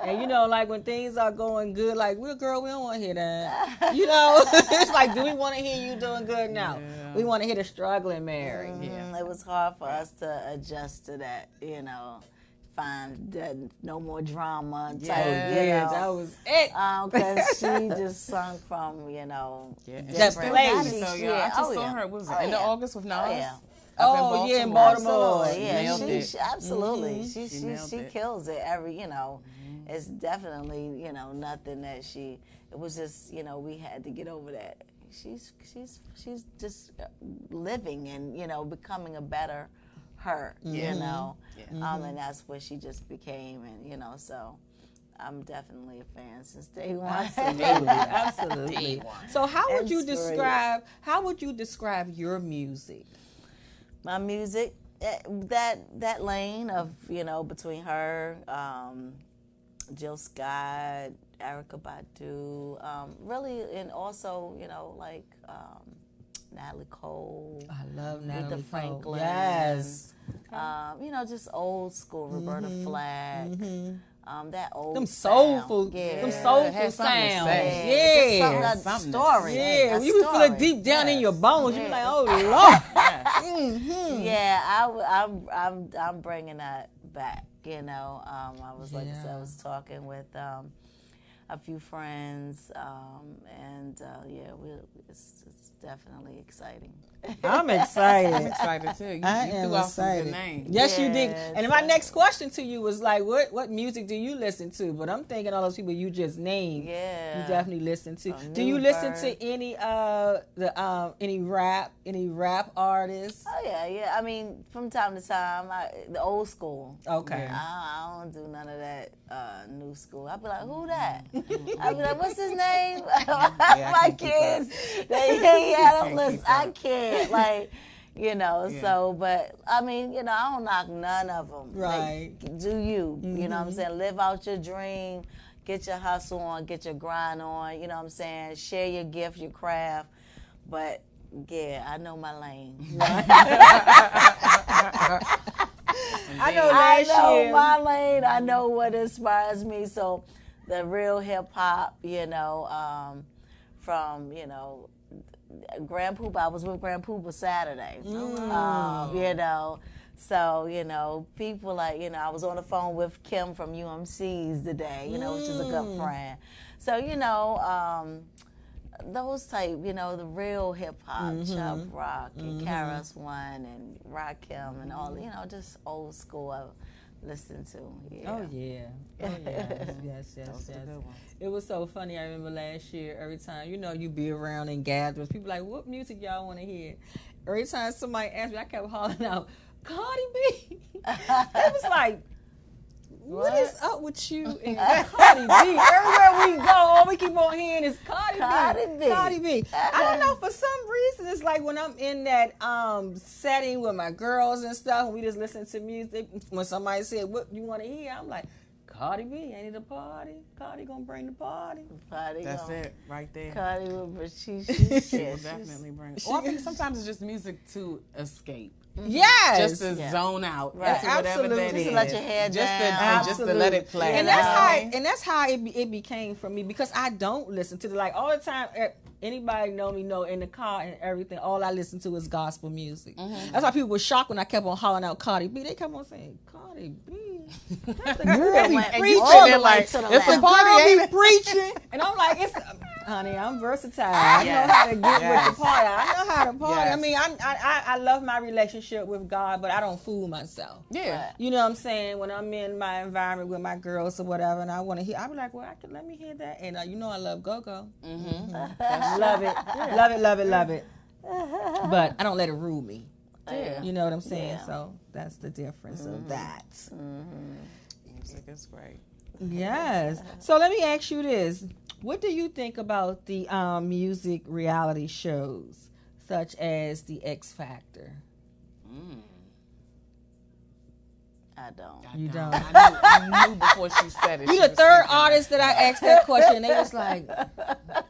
And, you know, like when things are going good, like, girl, we don't want to hear that. You know, it's like, do we want to hear you doing good now? Yeah. We want to hear the struggling Mary. It was hard for us to adjust to that, you know, find that no more drama type, you know. That was it. Because she just sung from, you know, just plays. So, I just saw her, what was it, end of August with Nas? In Baltimore. She absolutely. She kills it every, you know. It's definitely, you know, nothing that it was just, you know, we had to get over that. She's just living and, you know, becoming a better her, you know. And that's what she just became, and, you know, so I'm definitely a fan since day one. Absolutely. So how would you describe your music? My music, that lane of, you know, between her, Jill Scott, Erykah Badu, really, and also, you know, like Natalie Cole. I love Natalie Cole. Franklin. Yes. You know, just old school Roberta Flack. That old them soulful, sounds. Something story. Yeah, you would feel it deep down in your bones. You be like, oh Lord. Yeah, I'm bringing that back. You know, I was like I said, I was talking with a few friends, and it's definitely exciting. I'm excited. I'm excited too. You threw out some good names. Yes, you did. And my next question to you was like, what music do you listen to? But I'm thinking all those people you just named. Yeah. You definitely listen to. Do you listen to any any rap artists? Oh yeah. I mean, from time to time, the old school. Okay. I don't do none of that new school. I'll be like, who that? I'll be like, what's his name? My kids. I don't listen. I can't. Like, you know, so, but, I mean, you know, I don't knock none of them. Right. Like, do you, you know what I'm saying? Live out your dream, get your hustle on, get your grind on, you know what I'm saying? Share your gift, your craft, but, yeah, I know my lane. I know my lane. I know what inspires me, so the real hip-hop, you know, from, you know, Grand Poopa. I was with Grand Poopa Saturday. You know, so, you know, people like, you know, I was on the phone with Kim from UMC's today, you know, which is a good friend. So, you know, those type, you know, the real hip-hop, Chubb Rock and KRS One and Rakim and all, you know, just old school I listen to. Yes. It was so funny. I remember last year, every time, you know, you be around in gatherings, people like, what music y'all want to hear? Every time somebody asked me, I kept hollering out, Cardi B. It was like, what is up with you and Cardi B? Everywhere we go, all we keep on hearing is Cardi B. Cardi B. I don't know, for some reason, it's like when I'm in that setting with my girls and stuff, and we just listen to music, when somebody said, what you want to hear? I'm like, Cardi B, ain't it a party? Cardi gonna bring the party. That's it, right there. Cardi will, she will definitely bring it. Or I think sometimes it's just music to escape. Yes. Just to zone out. Right. Absolutely. That just to let your hair down. Just to let it play. And that's how it became for me, because I don't listen to like all the time. Anybody know me know in the car and everything, all I listen to is gospel music. That's why people were shocked when I kept on hollering out Cardi B. They kept on saying, Cardi B. That's the girl be preaching. Like, it's a party, ain't it? Preaching. And I'm like, Honey, I'm versatile. I know how to get with the party. I know how to party. Yes. I mean, I love my relationship with God, but I don't fool myself. Yeah. You know what I'm saying? When I'm in my environment with my girls or whatever, and I want to hear, I be like, well, let me hear that. And you know I love go-go. Love it. Love it, love it, love it. But I don't let it rule me. Yeah. You know what I'm saying? Yeah. So that's the difference of that. Music is great. Yes. So let me ask you this. What do you think about the music reality shows, such as the X Factor? I don't. You don't? I knew before she said it. You the third artist that I asked that question, and they was like,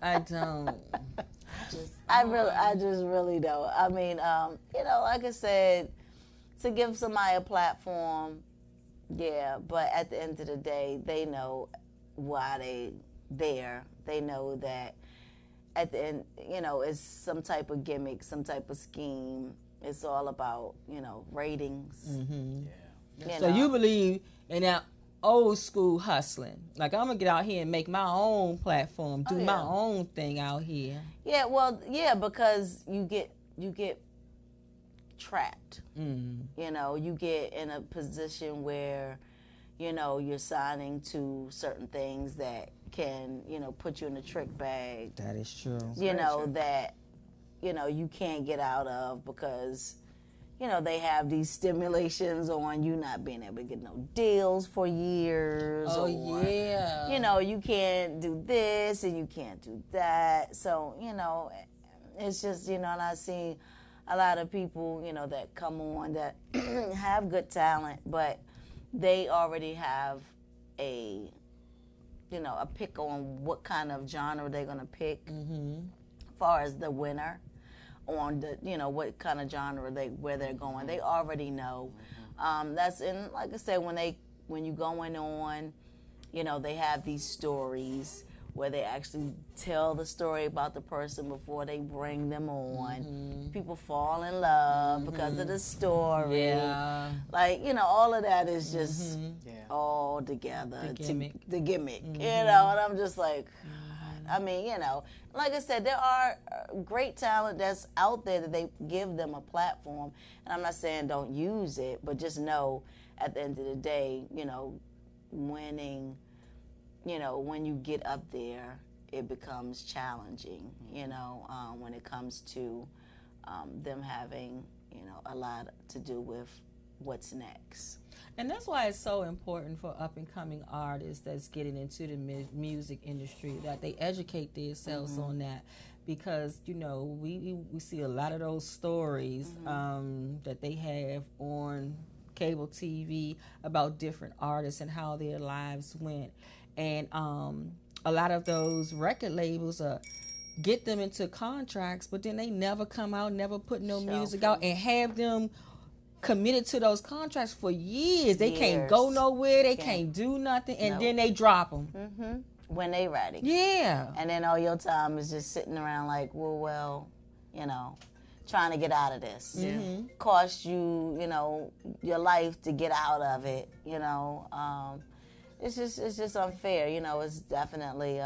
I don't. I just really don't. I mean, you know, like I said, to give somebody a platform, yeah, but at the end of the day, they know why they there. They know that at the end, you know, it's some type of gimmick, some type of scheme. It's all about, you know, ratings. Yeah. So you believe in that old school hustling? Like, I'm gonna get out here and make my own platform, do my own thing out here. Yeah, well, yeah, because you get trapped. You know, you get in a position where, you know, you're signing to certain things that can, you know, put you in a trick bag. That is true. You know, that, you know, you can't get out of because, you know, they have these stimulations on you not being able to get no deals for years. Oh, or, yeah. you know, you can't do this and you can't do that. So, you know, it's just, you know, and I see a lot of people, you know, that come on that have good talent, but they already have a, you know, a pick on what kind of genre they're going to pick as far as the winner on the, you know, what kind of genre where they're going. They already know. That's in, like I said, when you going on, you know, they have these stories where they actually tell the story about the person before they bring them on. People fall in love because of the story. Yeah. Like, you know, all of that is just all together. The gimmick. You know, and I'm just like, I mean, you know, like I said, there are great talent that's out there that they give them a platform. And I'm not saying don't use it, but just know at the end of the day, you know, winning, you know, when you get up there, it becomes challenging, you know, when it comes to them having, you know, a lot to do with what's next. And that's why it's so important for up-and-coming artists that's getting into the music industry that they educate themselves on that, because, you know, we see a lot of those stories that they have on cable TV about different artists and how their lives went. And a lot of those record labels get them into contracts, but then they never come out, never put no music out, and have them committed to those contracts for years. They can't go nowhere. They can't do nothing. And then they drop them. When they ready. Yeah. And then all your time is just sitting around like, well, you know, trying to get out of this. Cost you, you know, your life to get out of it, you know. It's just unfair, you know. It's definitely.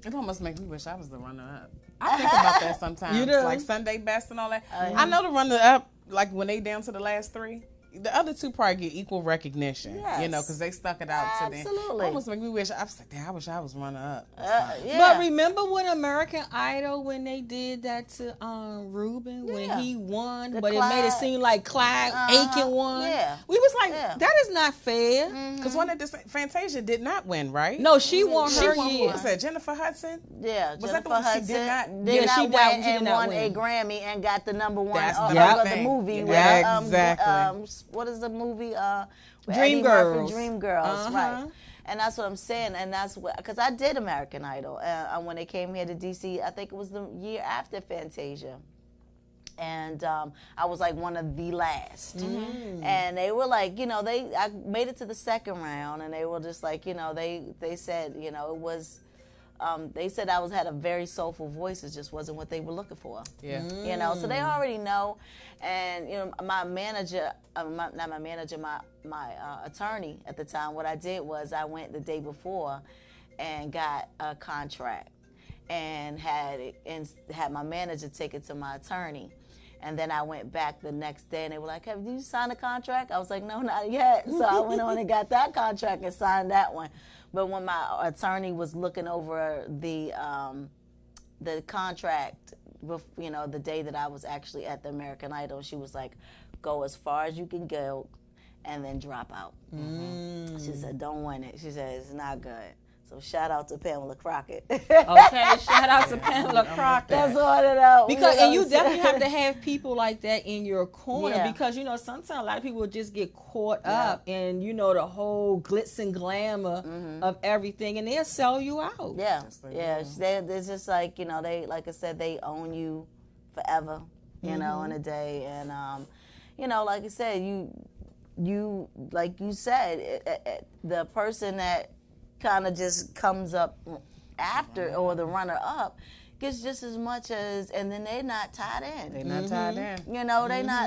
It almost makes me wish I was the runner-up. I think about that sometimes. You do? Like Sunday Best and all that. I know the runner-up, like when they down to the last three, the other two probably get equal recognition, you know, because they stuck it out to them. Absolutely. Almost make me wish. I was like, damn, I wish I was runner-up. But remember when American Idol, when they did that to Ruben, when he won, but it made it seem like Clyde Aiken won? Yeah. We was like, that is not fair. Because one of the Fantasia did not win, right? No, she won her Who year. was that, Jennifer Hudson? Yeah, Was Jennifer that the one Hudson she did not? win did won not a win. Grammy and got the number one That's of the the thing. movie. Yeah, with, exactly. What is the movie? With Dream Eddie Girls. Murphy, Dream Girls, right? And that's what I'm saying, and that's what, because I did American Idol when they came here to DC. I think it was the year after Fantasia. And I was like one of the last. And they were like, you know, I made it to the second round, and they were just like, you know, they said, you know, it was, they said I had a very soulful voice. It just wasn't what they were looking for. Yeah. You know, so they already know. And, you know, my manager, not my manager, my attorney at the time, what I did was I went the day before and got a contract. and had my manager take it to my attorney. And then I went back the next day, and they were like, "Have you signed a contract?" I was like, "No, not yet." So I went on and got that contract and signed that one. But when my attorney was looking over the contract, the day that I was actually at the American Idol, she was like, "Go as far as you can go, and then drop out." She said, "Don't win it." She said, "It's not good." So shout out to Pamela Crockett. Okay, shout out to Pamela Crockett. That's all it is. Because and you definitely have to have people like that in your corner because sometimes a lot of people just get caught up in the whole glitz and glamour of everything, and they'll sell you out. Yeah. It's just like they, like I said, they own you forever. In a day, and like I said, you like you said, the person that kind of just comes up after or the runner up gets just as much as, and then they're not tied in. They're not tied in.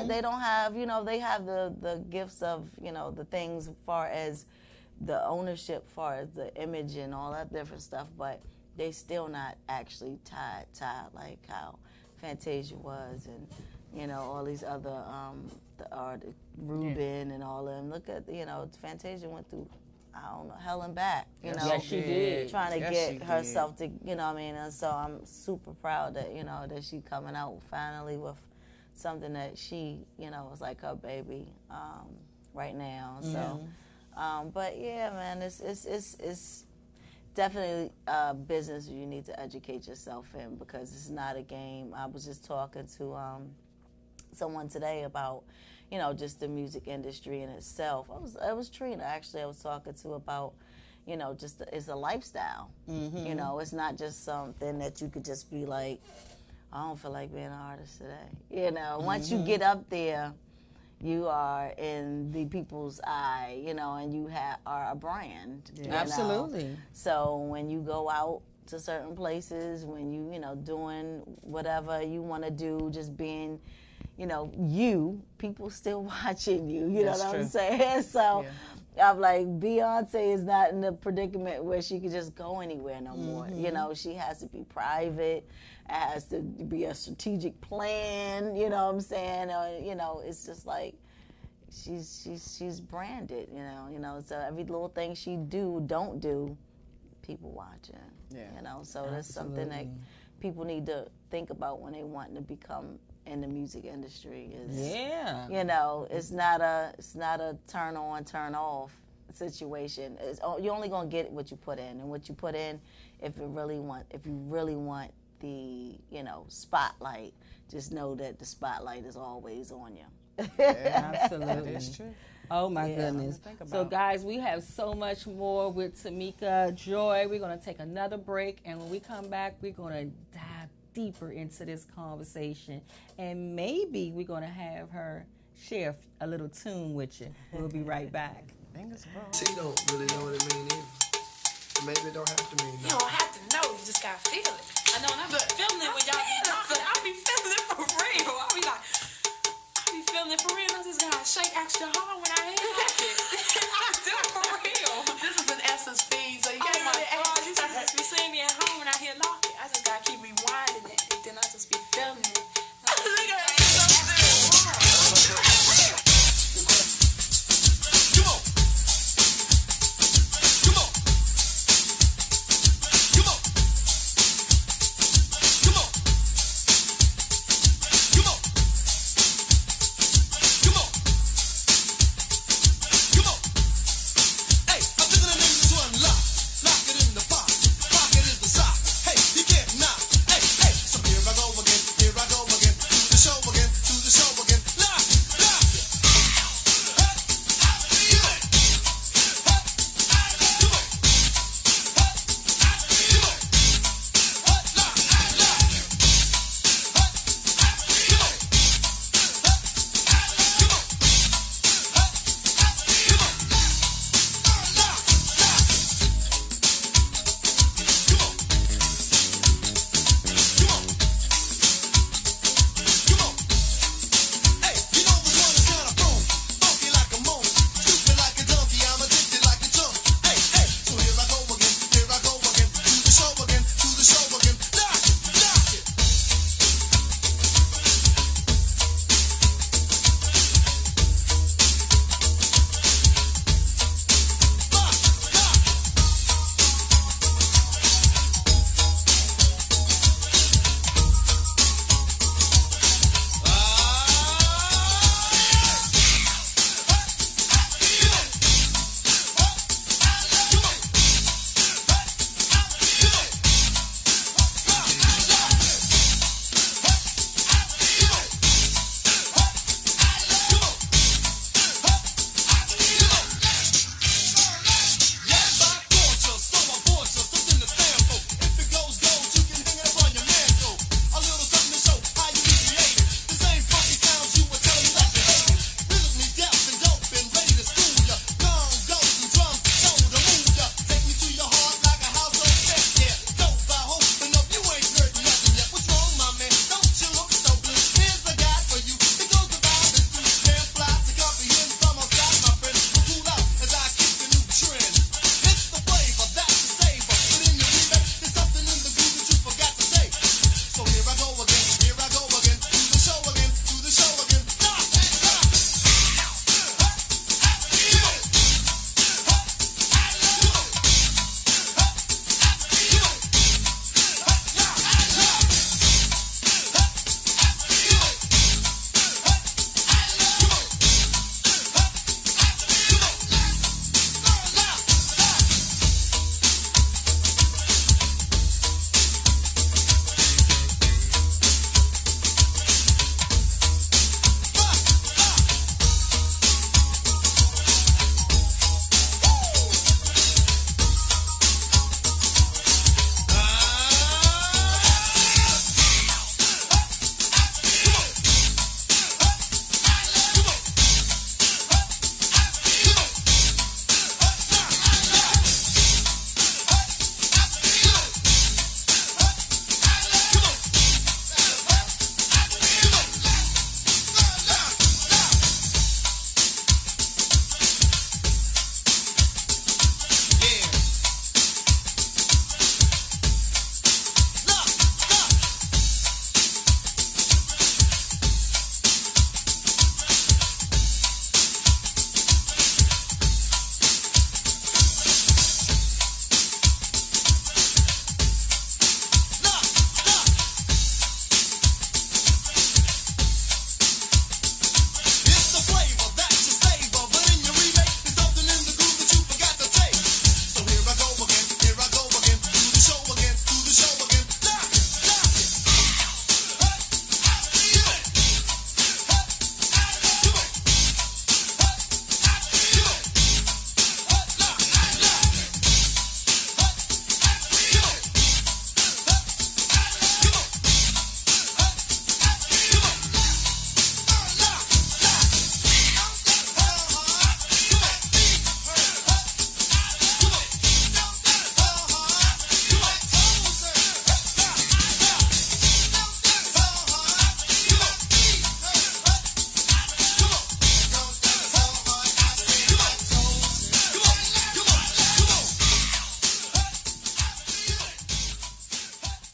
They don't have, they have the gifts of, the things as far as the ownership, as far as the image and all that different stuff, but they still not actually tied like how Fantasia was, and all these other Ruben and all of them. Look at Fantasia went through, I don't know, hell and back, Yes, she did. Trying to get herself to, and so I'm super proud that, that she coming out finally with something that she, is like her baby right now. So, but yeah, man, it's definitely a business you need to educate yourself in because it's not a game. I was just talking to someone today about, just the music industry in itself. It was Trina, actually, I was talking to about, just it's a lifestyle. It's not just something that you could just be like, I don't feel like being an artist today. Once you get up there, you are in the people's eye, and you are a brand. Absolutely. So when you go out to certain places, when you, doing whatever you want to do, just being, people still watching you. You know what I'm saying? So I'm like, Beyonce is not in the predicament where she could just go anywhere no more. She has to be private. It has to be a strategic plan. You know what I'm saying? It's just like she's branded. So every little thing she don't do, people watching. So that's something that people need to think about when they want to become in the music industry. It's not a turn on, turn off situation. You're only gonna get what you put in, and what you put in, if you really want the spotlight, just know that the spotlight is always on you. Absolutely. That's true. Oh my goodness. So guys, we have so much more with Tamika Joy. We're going to take another break, and when we come back, we're going to dive deeper into this conversation, and maybe we're going to have her share a little tune with you. We'll be right back. Fingers crossed. She don't really know what it means either. Maybe it don't have to mean nothing. You don't have to know, you just gotta feel it. I know, and I be feeling it when y'all be talking. I be feeling it for real. I be like, feeling it for real. I just gotta shake extra hard when I hear it. I do it for real. This is an Essence feed, so you gotta get it. You just be seeing me at home when I hear lock it. I just gotta keep rewinding it, and then I just be feeling it.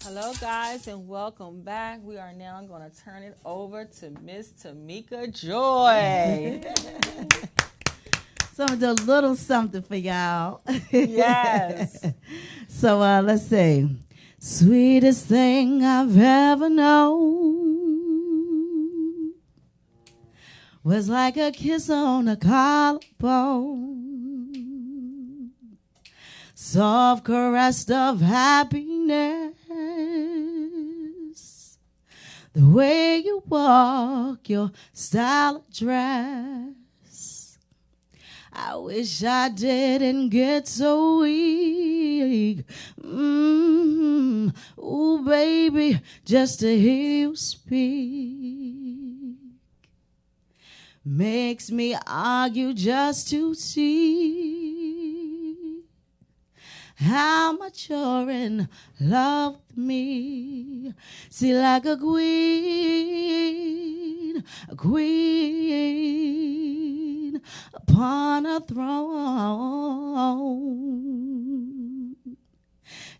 Hello, guys, and welcome back. We are now going to turn it over to Miss Tamika Joy. So I'm gonna do a little something for y'all. Yes. So let's see. Sweetest thing I've ever known was like a kiss on a collarbone, soft caress of happiness, the way you walk, your style of dress. I wish I didn't get so weak. Ooh, baby, just to hear you speak makes me argue just to see how much you're in love with me. See, like a queen upon a throne.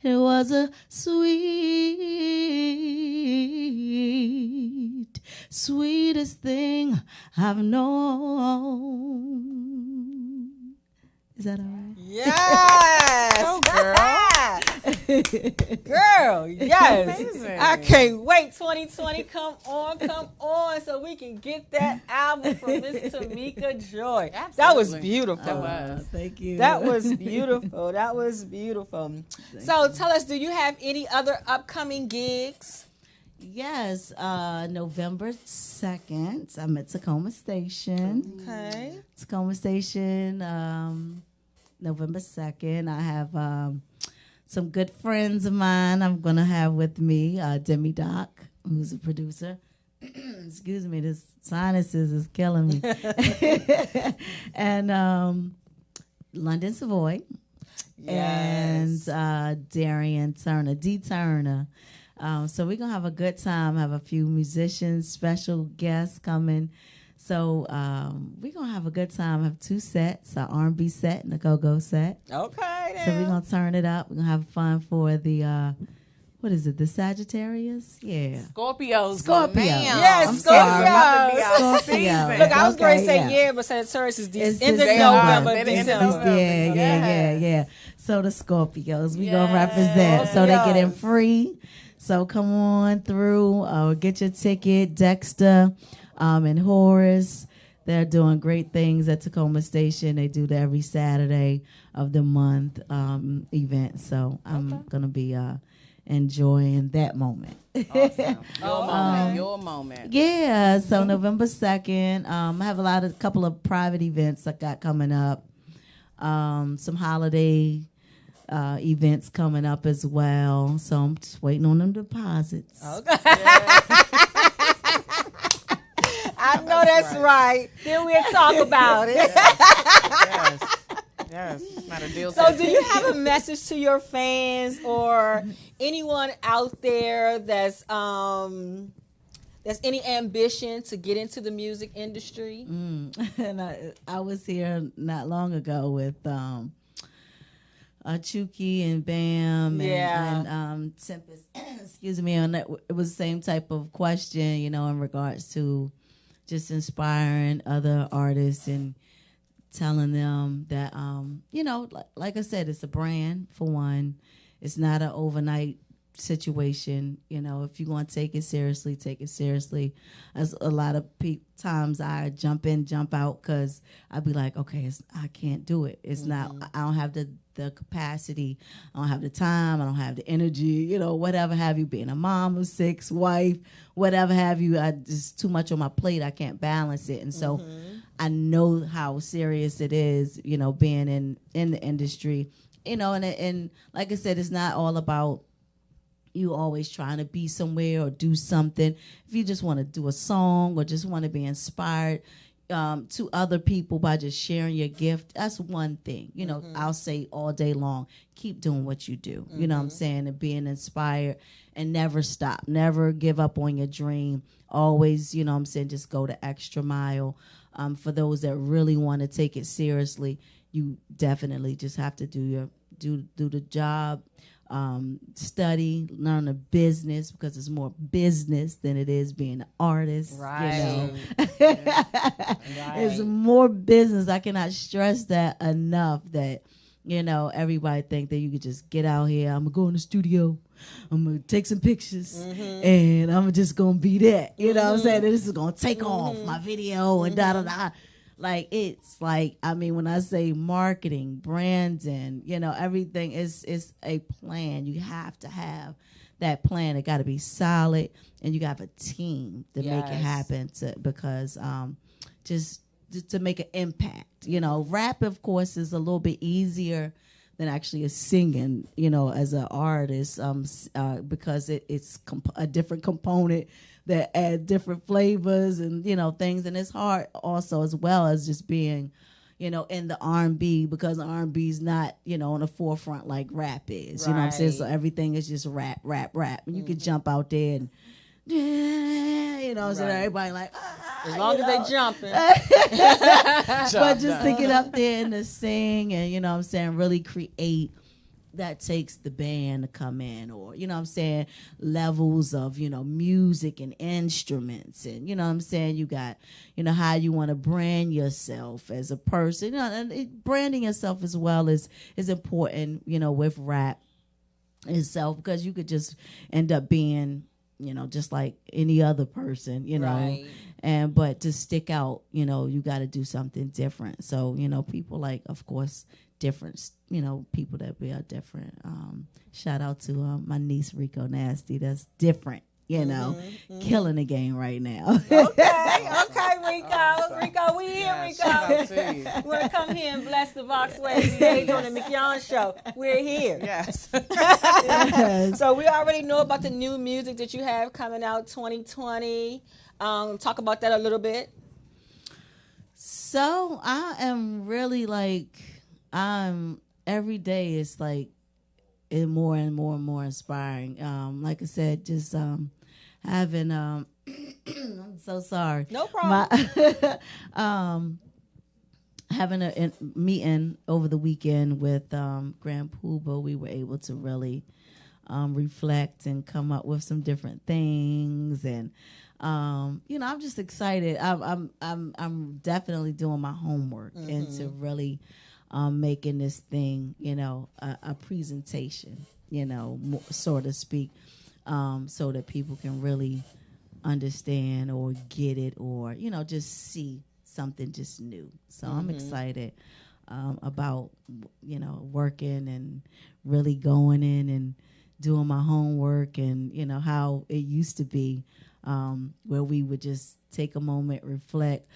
It was a sweetest thing I've known. Is that all right? Yes. Oh, girl. Girl, yes. Amazing. I can't wait. 2020, come on, so we can get that album from Miss Tamika Joy. Absolutely. That was beautiful. That was. Thank you. That was beautiful. That was beautiful. So tell us, do you have any other upcoming gigs? Yes, November 2nd, I'm at Tacoma Station. Okay. Tacoma Station, November 2nd. I have some good friends of mine I'm going to have with me, Demi Doc, who's a producer. Excuse me, this sinuses is killing me. And London Savoy. Yes. And Darian Turner, D. Turner. So we're going to have a good time, have a few musicians, special guests coming. So we're going to have a good time, have two sets, an R&B set and a go-go set. Okay, then. So we're going to turn it up. We're going to have fun for the, what is it, the Sagittarius? Yeah. Scorpios. Scorpio. Yes, I'm Scorpio. Scorpio. Look, I was going to say yeah. yeah, but Sagittarius is It's end of December. November, It's December. Yeah. So the Scorpios, we going to represent. So they get in free. So come on through, get your ticket. Dexter and Horace, they're doing great things at Tacoma Station. They do that every Saturday of the month event. So I'm going to be enjoying that moment. Awesome. Your moment. Yeah, so November 2nd, I have a couple of private events I got coming up. Some holiday events coming up as well. So I'm just waiting on them deposits. Okay. I know that's right. Then we'll talk about it. Yes. It's not a deal. So do you have a message to your fans or anyone out there that's any ambition to get into the music industry? And I was here not long ago with Chucky and Bam and Tempest. Excuse me. And it was the same type of question, in regards to just inspiring other artists and telling them that, like I said, it's a brand for one. It's not an overnight situation. If you're going to take it seriously, take it seriously. As a lot of times I jump in, jump out because I'd be like, okay, I can't do it. It's not, I don't have the capacity. I don't have the time. I don't have the energy, whatever have you, being a mom of 6, wife, whatever have you. Just too much on my plate. I can't balance it. And so I know how serious it is, being in the industry, and like I said, it's not all about you always trying to be somewhere or do something. If you just want to do a song or just want to be inspired to other people by just sharing your gift, that's one thing. I'll say all day long, keep doing what you do. You know what I'm saying? And being inspired and never stop. Never give up on your dream. Always, just go the extra mile. For those that really want to take it seriously, you definitely just have to do do the job, study, learn the business, because it's more business than it is being an artist. Right. It's more business. I cannot stress that enough, that everybody think that you could just get out here. I'm gonna go in the studio, I'm gonna take some pictures, and I'm just gonna be that. You know what I'm saying? This is gonna take off my video and da da da. Like, it's like, I mean, when I say marketing, branding, everything is a plan. You have to have that plan. It got to be solid, and you got to have a team to make it happen. Because just to make an impact. Rap, of course, is a little bit easier than actually a singing, as an artist, because it's a different component that add different flavors and, things. And it's hard also, as well as just being, in the R&B, because R&B is not, on the forefront like rap is. You know what I'm saying? So everything is just rap. And you can jump out there and, so everybody like, as long as they jumping. But just to get up there and to sing and, really create, that takes the band to come in, or, levels of, music and instruments. And, you got, how you want to brand yourself as a person. And branding yourself as well is important, with rap itself, because you could just end up being, just like any other person, but to stick out, you got to do something different. So, people like, of course, different, people that we are different. Shout out to my niece Rico Nasty. That's different, killing the game right now. Okay, Rico, we here, Rico. We're gonna come here and bless the Voxway stage on the Mignon Show. We're here. Yes. So we already know about the new music that you have coming out 2020. Talk about that a little bit. So I am really like, every day is like more and more and more inspiring. Like I said, just having I'm so sorry. No problem. Having a meeting over the weekend with Grand Poobah, we were able to really reflect and come up with some different things. And I'm just excited. I'm definitely doing my homework into really making this thing, a presentation, so to speak, so that people can really understand or get it, or, just see something just new. So I'm excited about, working and really going in and doing my homework, and, how it used to be, where we would just take a moment, reflect.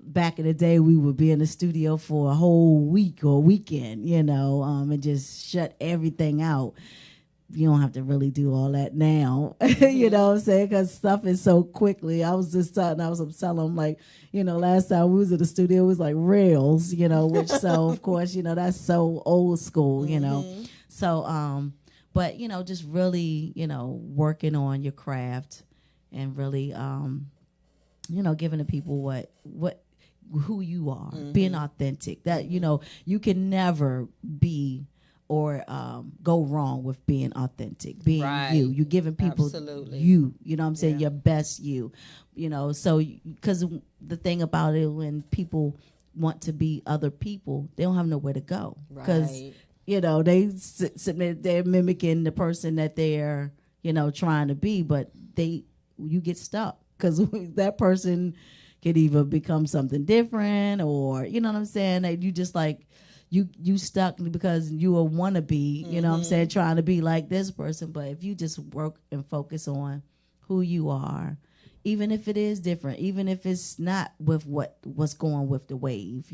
Back in the day, we would be in the studio for a whole week or weekend, and just shut everything out. You don't have to really do all that now, you know what I'm saying? Because stuff is so quickly. I was telling them, like, last time we was in the studio, it was like reels, which, so, of course, that's so old school, So, but, just really, working on your craft and really, giving the people who you are, being authentic. That, you can never be or go wrong with being authentic, being you. You're giving people you know what I'm saying, your best you. So, because the thing about it, when people want to be other people, they don't have nowhere to go. Because, they they're mimicking the person that they're, trying to be, but you get stuck. Because that person could either become something different, or, you know what I'm saying? That you just like, you stuck because you a wannabe, you know what I'm saying, trying to be like this person. But if you just work and focus on who you are, even if it is different, even if it's not with what's going with the wave,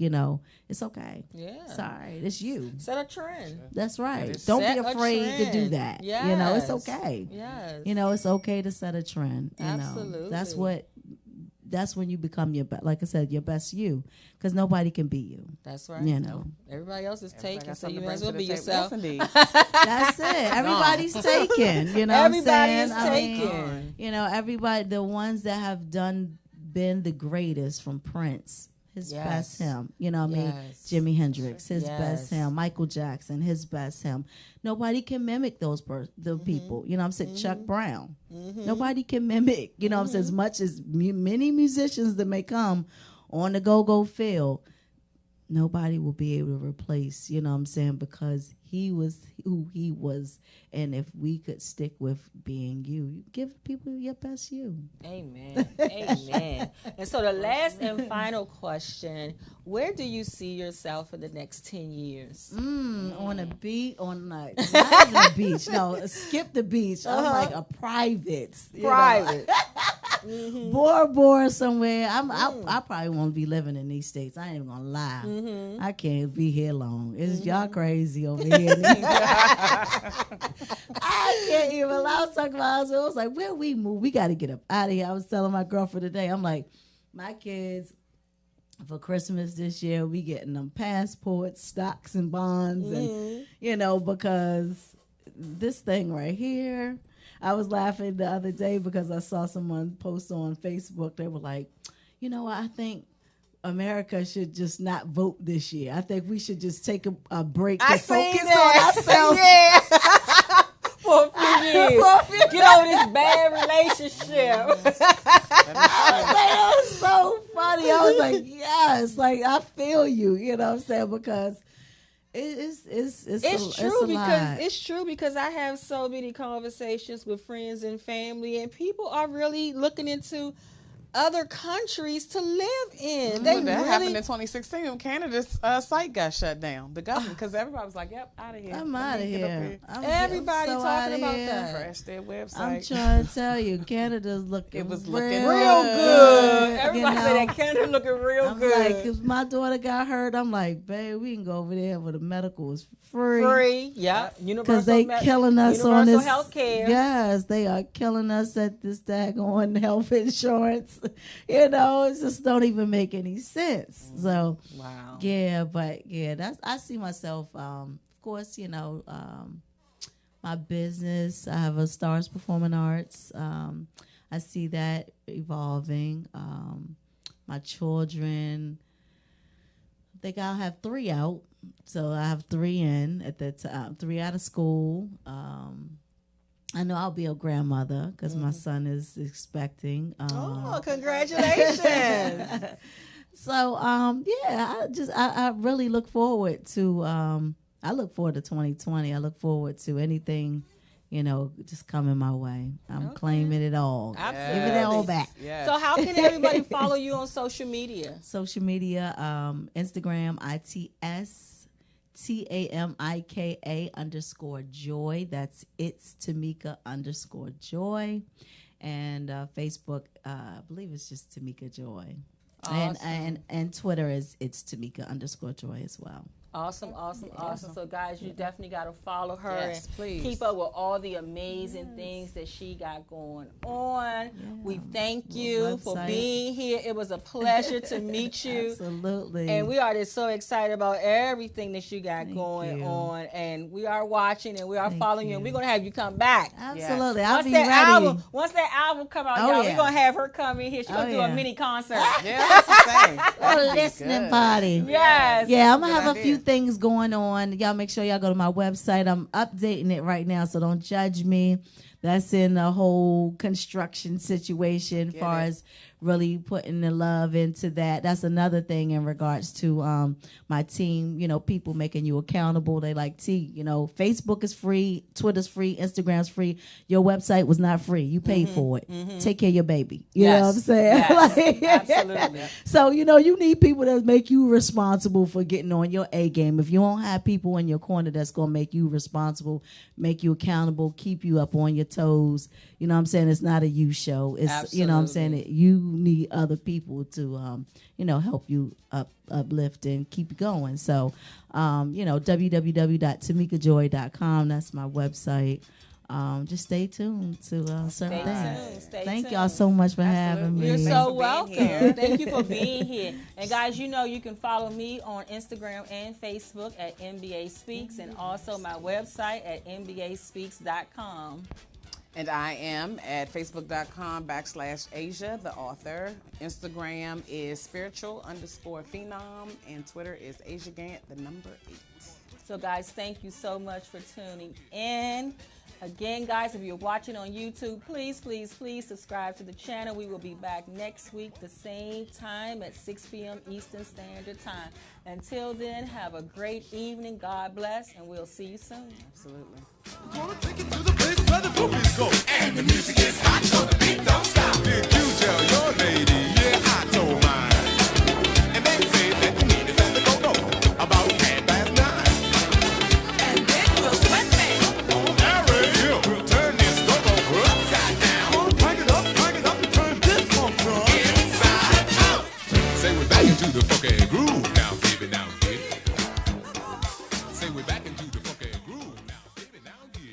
it's okay. Yeah. Sorry, it's you. Set a trend. That's right. Don't be afraid to do that. Yes. It's okay. Yes. It's okay to set a trend. Absolutely. That's when you become like I said, your best you, because nobody can be you. That's right. Everybody else is taken, so you might as well be yourself. That's it. Everybody's taken. Everybody's taken. Everybody, the ones that have been the greatest, from Prince, his Yes. best him. You know what I mean? Yes. Jimi Hendrix, his Yes. best him. Michael Jackson, his best him. Nobody can mimic those people. You know what I'm saying? Chuck Brown. Nobody can mimic. You know what I'm saying? As much as many musicians that may come on the go-go field, nobody will be able to replace, you know what I'm saying, because he was who he was. And if we could stick with being you, give people your best you. Amen. Amen. And so the last and final question, where do you see yourself in the next 10 years? On a beach, not even a beach. No, skip the beach. I'm like a private. Private. Bora somewhere. I probably won't be living in these states. I ain't even gonna lie. I can't be here long. It's y'all crazy over here. I can't even. I was talking about I was like, where we move? We got to get up out of here. I was telling my girlfriend today. I'm like, my kids for Christmas this year, we getting them passports, stocks and bonds, and because this thing right here. I was laughing the other day because I saw someone post on Facebook. They were like, I think America should just not vote this year. I think we should just take a break to focus on ourselves. Yeah. For a few years. Get over this bad relationship. That was so funny. I was like, yes, like I feel you. You know what I'm saying? Because it's true because I have so many conversations with friends and family, and people are really looking into other countries to live in. That happened in 2016 when Canada's site got shut down. The government, because everybody was like, "Yep, out of here. I'm out of here." Everybody talking about that. Crash their website. I'm trying to tell you, Canada's looking. It was looking real good. Everybody said that Canada looking real good. Like, if my daughter got hurt, I'm like, babe, we can go over there where the medical is free. Free, yeah. Because they killing us on this. Health care. Yes, they are killing us at this daggone health insurance. It just don't even make any sense. So, wow. Yeah, but I see myself. Of course, my business. I have a Stars Performing Arts. I see that evolving. My children. I think I'll have 3 out. So I have 3 in at the time. 3 out of school. I know I'll be a grandmother because my son is expecting. Congratulations! So, I really look forward to. I look forward to 2020. I look forward to anything, just coming my way. I'm claiming it all. Absolutely. Give it all back. Yes. So, how can everybody follow you on social media? Social media, Instagram, TAMIKA_joy. That's it's Tamika_joy. And Facebook, I believe it's just Tamika Joy. Awesome. And Twitter is it's Tamika_joy as well. Awesome. So, guys, you definitely got to follow her and please. keep up with all the amazing things that she got going on. Yeah. We thank you for being here. It was a pleasure to meet you. Absolutely. And we are just so excited about everything that you got going on. And we are watching and we are following you. And we're going to have you come back. Absolutely. I'll be ready. Once that album come out, y'all, we're going to have her come in here. She's going to do a mini concert. Yeah, that's the thing. A listening party. Yes. Yeah, I'm going to have a few things going on. Y'all make sure y'all go to my website. I'm updating it right now, so don't judge me. That's in the whole construction situation as far as really putting the love into that. That's another thing in regards to my team, people making you accountable. They like, Facebook is free, Twitter's free, Instagram's free. Your website was not free. You paid for it. Take care of your baby. You know what I'm saying? Yes. Absolutely. So, you need people that make you responsible for getting on your A game. If you don't have people in your corner that's going to make you responsible, make you accountable, keep you up on your toes, it's not a you show. It's, you need other people to, help you uplift and keep you going. So, www.tamikajoy.com. That's my website. Just stay tuned to certain things. Thank y'all so much for having me. You're so welcome. Thank you for being here. And guys, you can follow me on Instagram and Facebook at MBA Speaks, and also my website at mbaspeaks.com. And I am at facebook.com/Asia, the author. Instagram is spiritual_phenom, and Twitter is Asia Gant, the number 8. So, guys, thank you so much for tuning in. Again, guys, if you're watching on YouTube, please, please, please subscribe to the channel. We will be back next week, the same time at 6 p.m. Eastern Standard Time. Until then, have a great evening. God bless, and we'll see you soon. Absolutely. Wanna take it to the place where the groupies go. And the music is hot, so the beat don't stop. Big Q,